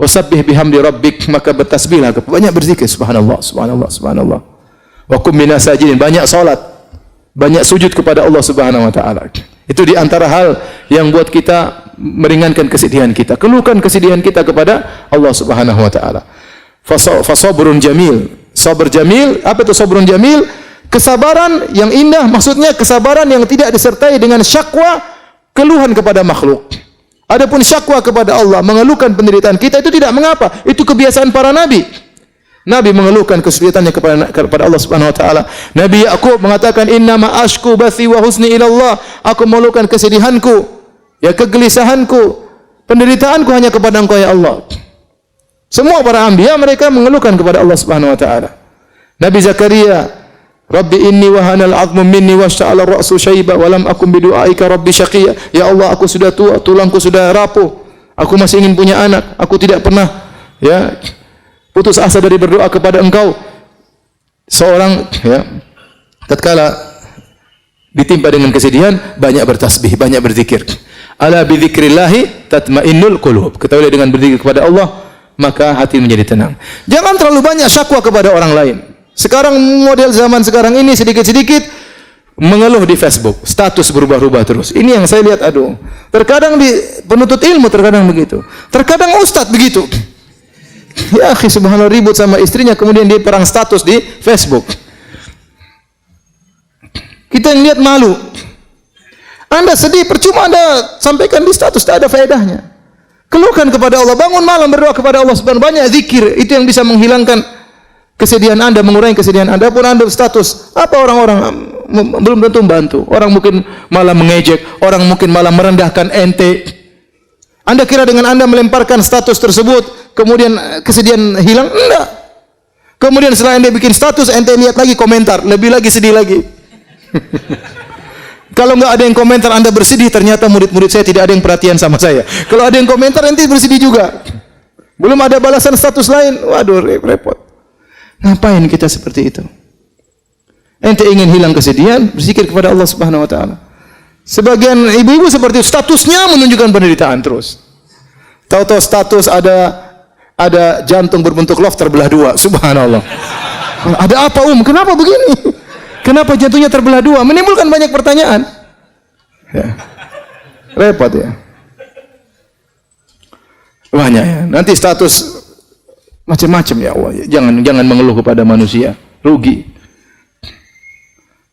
Wasabbih bihamdi rabbik, maka bertasbihlah, banyak berzikir, subhanallah, subhanallah, subhanallah. Wa kum minas sajidin, banyak salat, banyak sujud kepada Allah Subhanahu wa taala. Itu di antara hal yang buat kita meringankan kesedihan kita, keluhkan kesedihan kita kepada Allah Subhanahu wa taala. Fasabrun jamil. Sabar jamil, apa itu sabrun jamil? Kesabaran yang indah, maksudnya kesabaran yang tidak disertai dengan syakwa, keluhan kepada makhluk. Adapun syakwa kepada Allah, mengeluhkan penderitaan kita, itu tidak mengapa. Itu kebiasaan para nabi. Nabi mengeluhkan kesulitannya kepada Allah Subhanahu wa taala. Nabi Yaqub mengatakan, "Innama ashku bathi wa husni ila Allah." Aku mengeluhkan kesedihanku, ya kegelisahanku, penderitaanku hanya kepada Engkau ya Allah. Semua para anbiya mereka mengeluhkan kepada Allah Subhanahu wa taala. Nabi Zakaria, Rabbi inni wahanal 'azmu minni washta'ala ar-ra'su shayba wa lam akun bidu'aika rabbi syaqiyya. Ya Allah, aku sudah tua, tulangku sudah rapuh. Aku masih ingin punya anak. Aku tidak pernah putus asa dari berdoa kepada Engkau. Seorang tatkala ditimpa dengan kesedihan, banyak bertasbih, banyak berzikir. Ala bi dzikrillah tatmainnul qulub. Ketahuilah dengan berzikir kepada Allah, maka hati menjadi tenang. Jangan terlalu banyak syakwa kepada orang lain. Sekarang model zaman sekarang ini sedikit-sedikit mengeluh di Facebook, status berubah-ubah terus. Ini yang saya lihat, aduh. Terkadang di penuntut ilmu terkadang begitu. Terkadang ustadz begitu. Ya akhi, subhanallah, ribut sama istrinya kemudian dia perang status di Facebook. Kita yang lihat malu. Anda sedih, percuma Anda sampaikan di status, tak ada faedahnya. Keluhkan kepada Allah, bangun malam berdoa kepada Allah Subhanahu, banyak zikir, itu yang bisa menghilangkan kesedihan Anda, mengurangi kesedihan Anda. Pun Anda status, apa orang-orang belum tentu membantu. Orang mungkin malah mengejek, orang mungkin malah merendahkan ente. Anda kira dengan Anda melemparkan status tersebut, kemudian kesedihan hilang? Enggak. Kemudian setelah Anda bikin status, ente lihat lagi komentar, lebih lagi sedih lagi. Kalau enggak ada yang komentar, Anda bersedih, ternyata murid-murid saya tidak ada yang perhatian sama saya. Kalau ada yang komentar, ente bersedih juga. Belum ada balasan status lain, waduh repot. Ngapain kita seperti itu? Ente ingin hilang kesedihan, berzikir kepada Allah Subhanahu wa taala. Sebagian ibu-ibu seperti itu, statusnya menunjukkan penderitaan terus. Tahu-tahu status ada jantung berbentuk love terbelah dua. Subhanallah. Ada apa Kenapa begini? Kenapa jantungnya terbelah dua? Menimbulkan banyak pertanyaan. Ya. Repot ya. Banyak ya. Nanti status macam-macam ya Allah. Jangan mengeluh kepada manusia, rugi.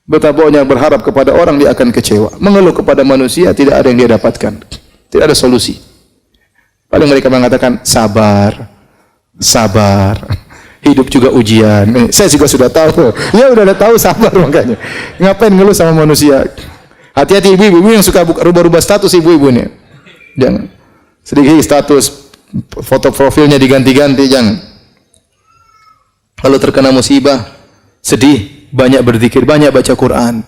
Betapa banyak berharap kepada orang, dia akan kecewa. Mengeluh kepada manusia tidak ada yang dia dapatkan. Tidak ada solusi. Paling mereka mengatakan sabar. Hidup juga ujian. Saya juga sudah tahu. Ya udah tahu, sabar makanya. Ngapain ngeluh sama manusia? Hati-hati ibu-ibu yang suka rubah-rubah status ibu-ibu nih. Jangan. Sedikit status, foto profilnya diganti-ganti, jangan. Kalau terkena musibah, sedih, banyak berzikir, banyak baca Quran.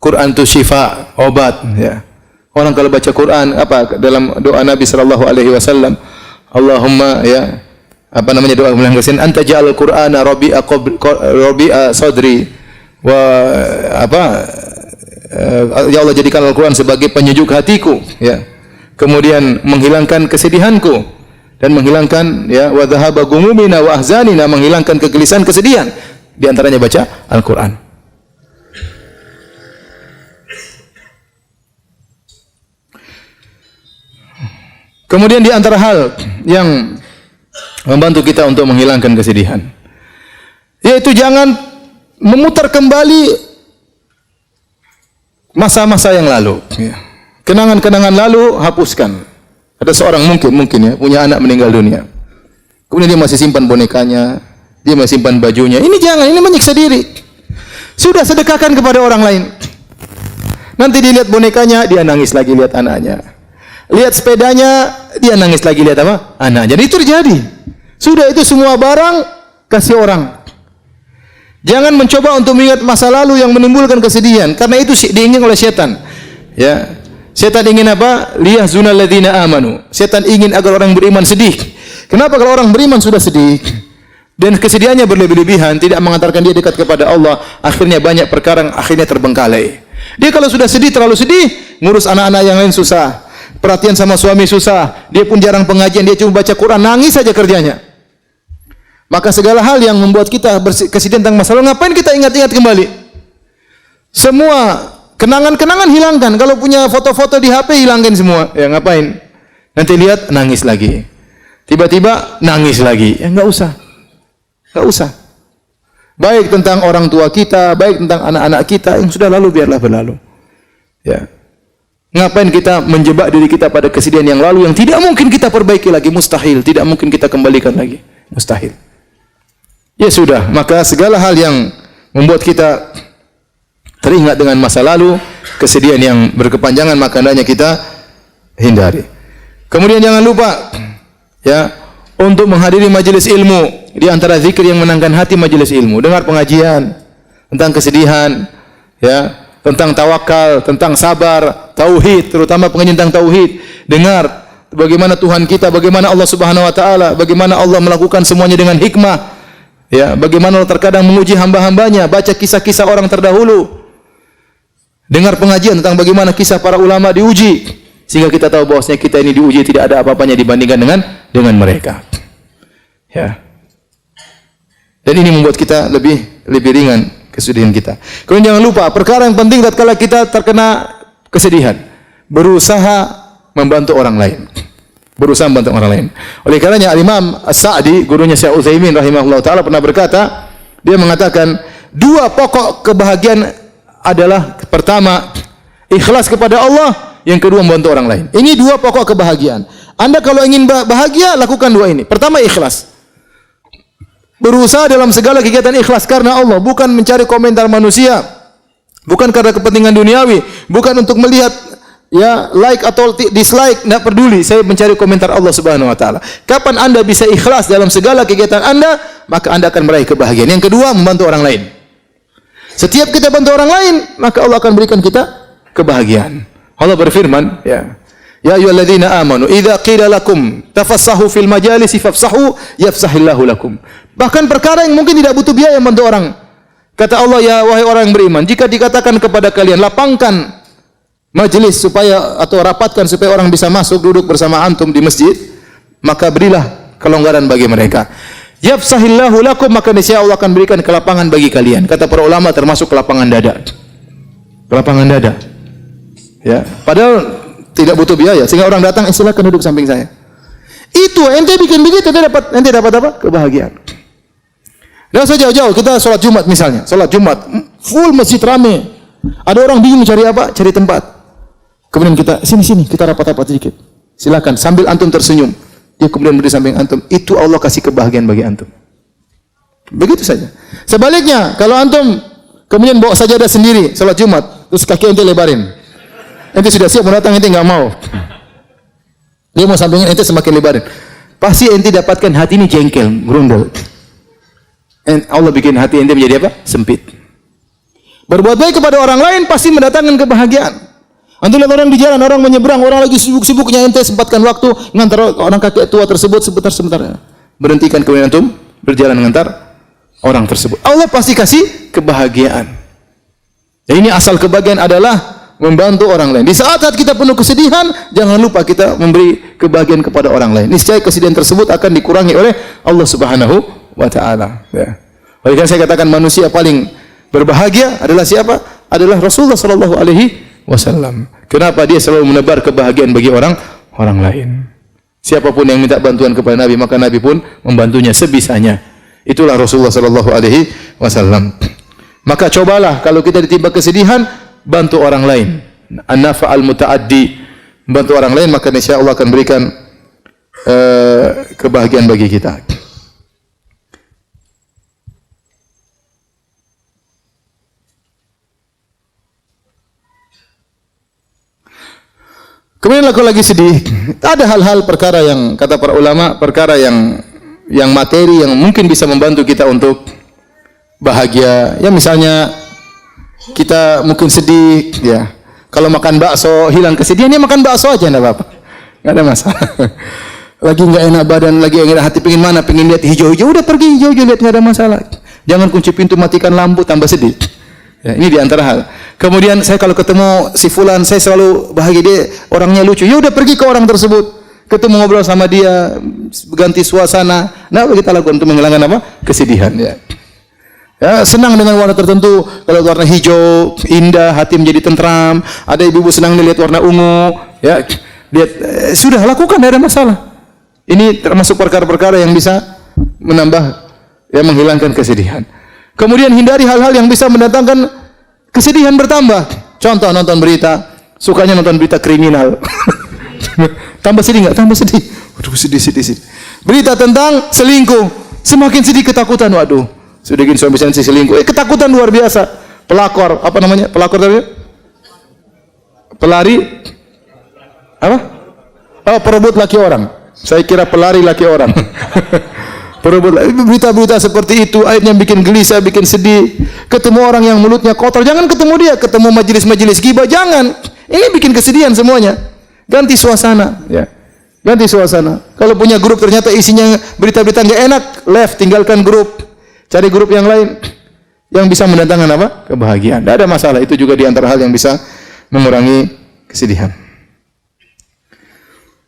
Quran itu syifa, obat, ya. Orang kalau baca Quran, dalam doa Nabi sallallahu alaihi wasallam, Allahumma doa yang kesin, anta ja'al Qur'ana rabi'a sadri wa ya Allah, jadikan Al-Qur'an sebagai penyejuk hatiku, ya. Kemudian menghilangkan kesedihanku dan menghilangkan wa dhahaba ghumumina wa ahzanina, menghilangkan kegelisahan, kesedihan. Di antaranya baca Al-Qur'an. Kemudian di antara hal yang membantu kita untuk menghilangkan kesedihan, yaitu jangan memutar kembali masa-masa yang lalu. Kenangan-kenangan lalu hapuskan. Ada seorang mungkin ya punya anak meninggal dunia, kemudian dia masih simpan bonekanya, dia masih simpan bajunya. Ini jangan, ini menyiksa diri. Sudah sedekahkan kepada orang lain. Nanti dilihat bonekanya, dia nangis lagi lihat anaknya. Lihat sepedanya, dia nangis lagi lihat anaknya. Jadi itu terjadi. Sudah, itu semua barang kasih orang. Jangan mencoba untuk mengingat masa lalu yang menimbulkan kesedihan, karena itu diingin oleh setan. Ya. Setan ingin apa? Liyahzunal ladzina amanu. Setan ingin agar orang beriman sedih. Kenapa kalau orang beriman sudah sedih dan kesedihannya berlebih-lebihan, tidak mengantarkan dia dekat kepada Allah, akhirnya banyak perkara akhirnya terbengkalai. Dia kalau sudah sedih, terlalu sedih, ngurus anak-anak yang lain susah. Perhatian sama suami susah. Dia pun jarang pengajian, dia cuma baca Quran, nangis saja kerjanya. Maka segala hal yang membuat kita kesedihan tentang masa lalu, ngapain kita ingat-ingat kembali? Semua kenangan-kenangan hilangkan. Kalau punya foto-foto di HP, hilangkan semua. Ya ngapain? Nanti lihat, nangis lagi. Tiba-tiba nangis lagi. Ya enggak usah. Enggak usah. Baik tentang orang tua kita, baik tentang anak-anak kita, yang sudah lalu biarlah berlalu. Ya. Ngapain kita menjebak diri kita pada kesedihan yang lalu yang tidak mungkin kita perbaiki lagi, mustahil, tidak mungkin kita kembalikan lagi, mustahil. Ya sudah, maka segala hal yang membuat kita teringat dengan masa lalu, kesedihan yang berkepanjangan, maka hendaknya kita hindari. Kemudian jangan lupa ya untuk menghadiri majelis ilmu. Di antara zikir yang menenangkan hati majelis ilmu, dengar pengajian tentang kesedihan, ya, tentang tawakal, tentang sabar, tauhid, terutama pengajian tentang tauhid. Dengar bagaimana Tuhan kita, bagaimana Allah Subhanahu wa taala, bagaimana Allah melakukan semuanya dengan hikmah. Ya, bagaimana Allah terkadang menguji hamba-hambanya, baca kisah-kisah orang terdahulu. Dengar pengajian tentang bagaimana kisah para ulama diuji, sehingga kita tahu bahwasanya kita ini diuji tidak ada apa-apanya dibandingkan dengan mereka. Ya. Dan ini membuat kita lebih ringan kesedihan kita. Kemudian jangan lupa perkara yang penting tatkala kita terkena kesedihan, berusaha membantu orang lain. Berusaha membantu orang lain. Oleh karenanya Imam As-Sa'di, gurunya Syekh Utsaimin rahimahullah taala pernah berkata, dia mengatakan dua pokok kebahagiaan adalah pertama ikhlas kepada Allah, yang kedua membantu orang lain. Ini dua pokok kebahagiaan. Anda kalau ingin bahagia, lakukan dua ini. Pertama ikhlas. Berusaha dalam segala kegiatan ikhlas karena Allah, bukan mencari komentar manusia, bukan karena kepentingan duniawi, bukan untuk melihat ya like atau dislike, tidak peduli. Saya mencari komentar Allah Subhanahu wa taala. Kapan Anda bisa ikhlas dalam segala kegiatan Anda, maka Anda akan meraih kebahagiaan. Yang kedua, membantu orang lain. Setiap kita bantu orang lain, maka Allah akan berikan kita kebahagiaan. Allah berfirman, ya. Ya ayyuhalladzina amanu idza qila lakum tafassahu fil majalisi fafsahu yafsahillahu lakum. Bahkan perkara yang mungkin tidak butuh biaya membantu orang. Kata Allah, ya wahai orang yang beriman, jika dikatakan kepada kalian lapangkan majelis supaya atau rapatkan supaya orang bisa masuk duduk bersama antum di masjid, maka berilah kelonggaran bagi mereka. Yafsahillahu lakum, maka niscaya Allah akan berikan kelapangan bagi kalian. Kata para ulama termasuk kelapangan dada. Kelapangan dada. Ya, padahal tidak butuh biaya, sehingga orang datang, silakan duduk samping saya. Itu ente bikin begitu, ente dapat apa? Kebahagiaan. Dan usah jauh-jauh, kita sholat Jumat misalnya, sholat Jumat full masjid rame. Ada orang bingung cari apa? Cari tempat. Kemudian kita sini kita rapat-rapat sedikit. Silakan sambil antum tersenyum. Dia kemudian berdiri samping antum. Itu Allah kasih kebahagiaan bagi antum. Begitu saja. Sebaliknya, kalau antum kemudian bawa sajadah sendiri sholat Jumat, terus kaki ente lebarin. Ente sudah siap mau datang, ente enggak mau. Dia mau sampingin ente semakin lebarin. Pasti ente dapatkan hati ini jengkel, gerundel. Allah bikin hati ente menjadi apa? Sempit. Berbuat baik kepada orang lain pasti mendatangkan kebahagiaan. Antum lihat orang di jalan, orang menyeberang, orang lagi sibuk-sibuknya, ente sempatkan waktu ngantar orang kakek tua tersebut sebentar. Berhentikan kemudian antum berjalan ngantar orang tersebut. Allah pasti kasih kebahagiaan. Dan ini asal kebahagiaan adalah membantu orang lain. Di saat-saat kita penuh kesedihan, jangan lupa kita memberi kebahagiaan kepada orang lain. Niscaya kesedihan tersebut akan dikurangi oleh Allah Subhanahu wa taala. Ya. Oleh karena saya katakan manusia paling berbahagia adalah siapa? Adalah Rasulullah sallallahu alaihi wasallam. Kenapa? Dia selalu menebar kebahagiaan bagi orang lain. Siapapun yang minta bantuan kepada Nabi, maka Nabi pun membantunya sebisanya. Itulah Rasulullah sallallahu alaihi wasallam. Maka cobalah kalau kita ditimpa kesedihan, bantu orang lain. An-nafa'al muta'addi, bantu orang lain, maka insya Allah akan berikan kebahagiaan bagi kita. Kemudian aku lagi sedih. Ada hal-hal perkara yang kata para ulama, perkara yang yang materi yang mungkin bisa membantu kita untuk bahagia. Ya misalnya kita mungkin sedih, ya. Kalau makan bakso hilang kesedihan, ya makan bakso aja enggak apa-apa. Enggak ada masalah. Lagi enggak enak badan, lagi enggak enak hati, pengin mana? Pengin lihat hijau-hijau, udah pergi hijau-hijau lihat, enggak ada masalah. Jangan kunci pintu, matikan lampu, tambah sedih. Ya, ini di antara hal. Kemudian saya kalau ketemu si fulan, saya selalu bahagia, dia orangnya lucu. Ya udah pergi ke orang tersebut. Ketemu ngobrol sama dia, ganti suasana. Nah, kita lakukan untuk menghilangkan apa? Kesedihan, ya. Ya, senang dengan warna tertentu. Kalau warna hijau, indah, hati menjadi tentram. Ada ibu-ibu senang lihat warna ungu, ya. Lihat, sudah lakukan, tidak ada masalah. Ini termasuk perkara-perkara yang bisa menambah, ya, menghilangkan kesedihan. Kemudian hindari hal-hal yang bisa mendatangkan kesedihan bertambah. Contoh nonton berita, sukanya nonton berita kriminal. Tambah sedih enggak? Tambah sedih. Waduh, sedih. Berita tentang selingkuh, semakin sedih, ketakutan. Waduh, sudah gini suami saya selingkuh. Ketakutan luar biasa. Pelakor, apa namanya? Pelakor tadi? Pelari apa? Oh, perebut laki orang. Saya kira pelari laki orang. Perebut. Berita-berita seperti itu akhirnya bikin gelisah, bikin sedih. Ketemu orang yang mulutnya kotor, jangan ketemu dia. Ketemu majelis-majelis ghibah, jangan. Ini bikin kesedihan semuanya. Ganti suasana, ya. Ganti suasana. Kalau punya grup ternyata isinya berita-berita enggak enak, left, tinggalkan grup. Cari grup yang lain yang bisa mendatangkan apa? Kebahagiaan. Tidak ada masalah. Itu juga di antara hal yang bisa mengurangi kesedihan.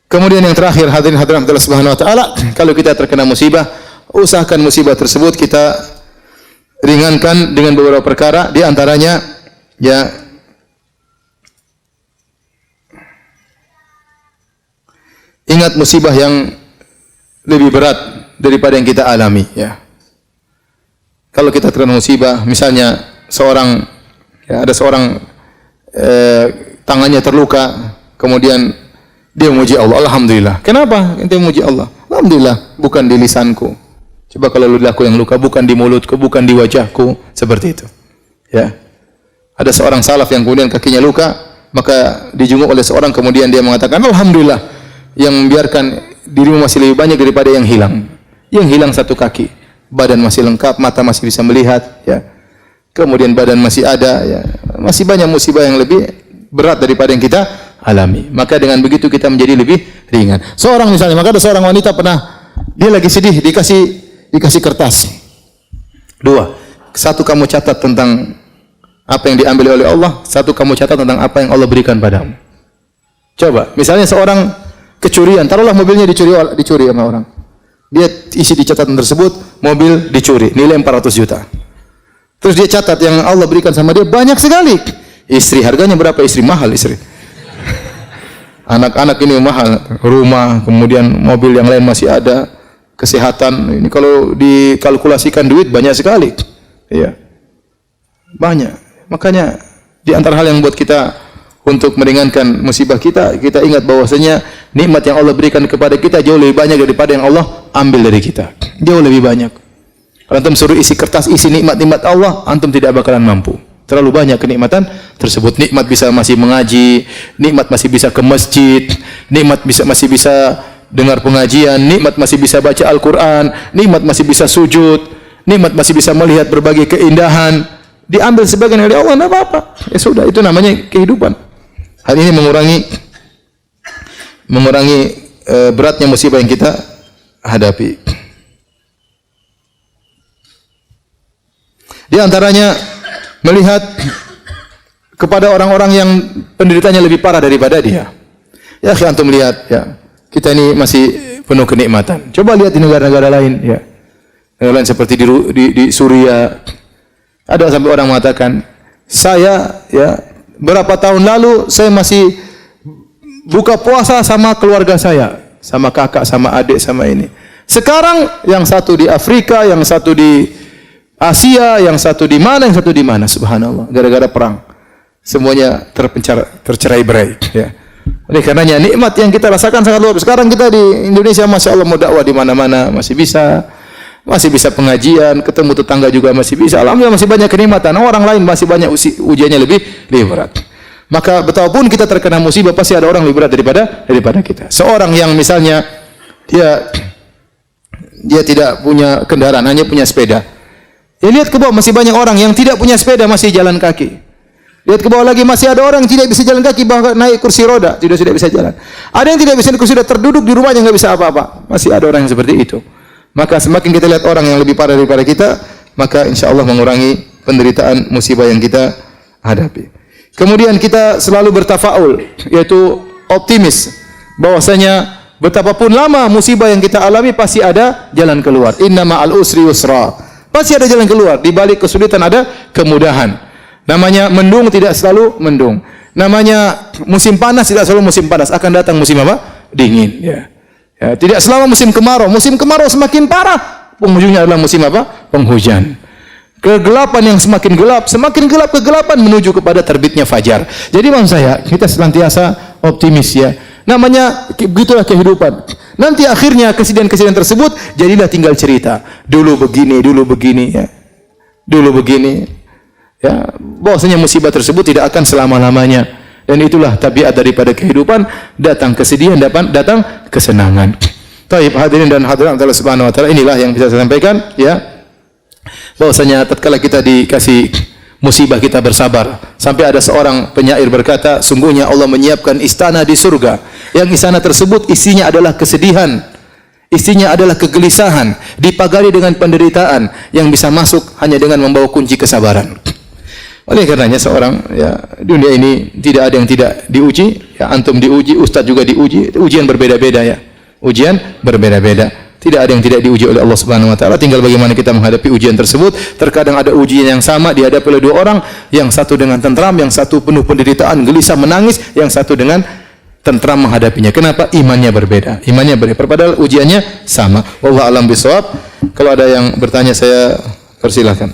Kemudian yang terakhir, hadirin hadirat Allah Subhanahu wa taala, kalau kita terkena musibah, usahakan musibah tersebut kita ringankan dengan beberapa perkara, di antaranya ya ingat musibah yang lebih berat daripada yang kita alami, ya. Kalau kita terkena musibah, misalnya seorang, ya, ada seorang tangannya terluka, kemudian dia memuji Allah, alhamdulillah. Kenapa ente memuji Allah? Alhamdulillah, bukan di lisanku. Coba kalau lidahku yang luka, bukan di mulutku, bukan di wajahku, seperti itu. Ya. Ada seorang salaf yang kemudian kakinya luka, maka dijunguk oleh seorang, kemudian dia mengatakan, alhamdulillah, yang membiarkan dirimu masih lebih banyak daripada yang hilang. Yang hilang satu kaki, badan masih lengkap, mata masih bisa melihat, ya. Kemudian badan masih ada, ya. Masih banyak musibah yang lebih berat daripada yang kita alami. Maka dengan begitu kita menjadi lebih ringan. Seorang misalnya, maka ada seorang wanita pernah, dia lagi sedih, dikasih kertas. Dua, satu kamu catat tentang apa yang diambil oleh Allah, satu kamu catat tentang apa yang Allah berikan padamu. Coba, misalnya seorang kecurian, taruhlah mobilnya dicuri sama orang. Dia isi di catatan tersebut, mobil dicuri, nilai 400 juta. Terus dia catat yang Allah berikan sama dia banyak sekali. Istri, harganya berapa istri? Mahal istri. Anak-anak ini mahal, rumah, kemudian mobil yang lain masih ada, kesehatan. Ini kalau dikalkulasikan duit banyak sekali. Iya. Banyak. Makanya di antara hal yang buat kita untuk meringankan musibah kita ingat bahwasanya nikmat yang Allah berikan kepada kita jauh lebih banyak daripada yang Allah ambil dari kita. Jauh lebih banyak. Kalau antum suruh isi kertas isi nikmat-nikmat Allah, antum tidak bakalan mampu. Terlalu banyak kenikmatan tersebut. Nikmat bisa masih mengaji, nikmat masih bisa ke masjid, nikmat masih bisa dengar pengajian, nikmat masih bisa baca Al-Quran, nikmat masih bisa sujud, nikmat masih bisa melihat berbagai keindahan. Diambil sebagian dari Allah, tidak apa-apa. Ya sudah, itu namanya kehidupan. Hal ini mengurangi beratnya musibah yang kita hadapi. Di antaranya melihat kepada orang-orang yang penderitanya lebih parah daripada dia. Ya, antum lihat, ya, kita ini masih penuh kenikmatan. Coba lihat di negara-negara lain, ya. Negara lain seperti di Suriah. Ada sampai orang mengatakan, saya, ya, berapa tahun lalu saya masih buka puasa sama keluarga saya, sama kakak, sama adik, sama ini. Sekarang yang satu di Afrika, yang satu di Asia, yang satu di mana, yang satu di mana, subhanallah, gara-gara perang. Semuanya tercerai-berai, ya. Oleh karenanya nikmat yang kita rasakan sangat luar biasa. Sekarang kita di Indonesia, masya Allah, mau dakwah di mana-mana masih bisa pengajian, ketemu tetangga juga masih bisa. Alhamdulillah masih banyak kenikmatan. Orang lain masih banyak ujiannya lebih berat. Maka betapapun kita terkena musibah, pasti ada orang lebih berat daripada kita. Seorang yang misalnya dia dia tidak punya kendaraan, hanya punya sepeda. Ya lihat ke bawah, masih banyak orang yang tidak punya sepeda, masih jalan kaki. Lihat ke bawah lagi, masih ada orang yang tidak bisa jalan kaki, bahkan naik kursi roda, tidak bisa jalan. Ada yang tidak bisa naik kursi roda, terduduk di rumahnya, nggak bisa apa-apa. Masih ada orang yang seperti itu. Maka semakin kita lihat orang yang lebih parah daripada kita, maka insya Allah mengurangi penderitaan musibah yang kita hadapi. Kemudian kita selalu bertafaul, yaitu optimis, bahwasanya betapapun lama musibah yang kita alami pasti ada jalan keluar. Inna ma'al usri yusra. Pasti ada jalan keluar. Di balik kesulitan ada kemudahan. Namanya mendung tidak selalu mendung. Namanya musim panas tidak selalu musim panas. Akan datang musim apa? Dingin. Ya. Ya, tidak selama musim kemarau. Musim kemarau semakin parah. Penghujungnya adalah musim apa? Penghujan. Kegelapan yang semakin gelap kegelapan menuju kepada terbitnya fajar. Jadi maksud saya, kita senantiasa optimis ya. Namanya begitulah kehidupan. Nanti akhirnya kesedihan-kesedihan tersebut jadilah tinggal cerita. Dulu begini ya. Dulu begini. Ya, bahwasanya musibah tersebut tidak akan selama-lamanya. Dan itulah tabiat daripada kehidupan, datang kesedihan, datang kesenangan. Baik, hadirin dan hadirat Allah Subhanahu wa taala, inilah yang bisa saya sampaikan ya. Bahwasanya tatkala kita dikasih musibah kita bersabar. Sampai ada seorang penyair berkata, sungguhnya Allah menyiapkan istana di surga. Yang istana tersebut isinya adalah kesedihan, isinya adalah kegelisahan, dipagari dengan penderitaan, yang bisa masuk hanya dengan membawa kunci kesabaran. Oleh karenanya seorang ya, dunia ini tidak ada yang tidak diuji. Ya, antum diuji, ustaz juga diuji. Ujian berbeda-beda ya. Ujian berbeda-beda. Tidak ada yang tidak diuji oleh Allah Subhanahu wa taala, tinggal bagaimana kita menghadapi ujian tersebut. Terkadang ada ujian yang sama dihadapi oleh dua orang, yang satu dengan tentram, yang satu penuh penderitaan, gelisah menangis, yang satu dengan tentram menghadapinya. Kenapa? Imannya berbeda. Imannya berbeda, padahal ujiannya sama. Wallahu a'lam bishawab. Kalau ada yang bertanya saya persilahkan.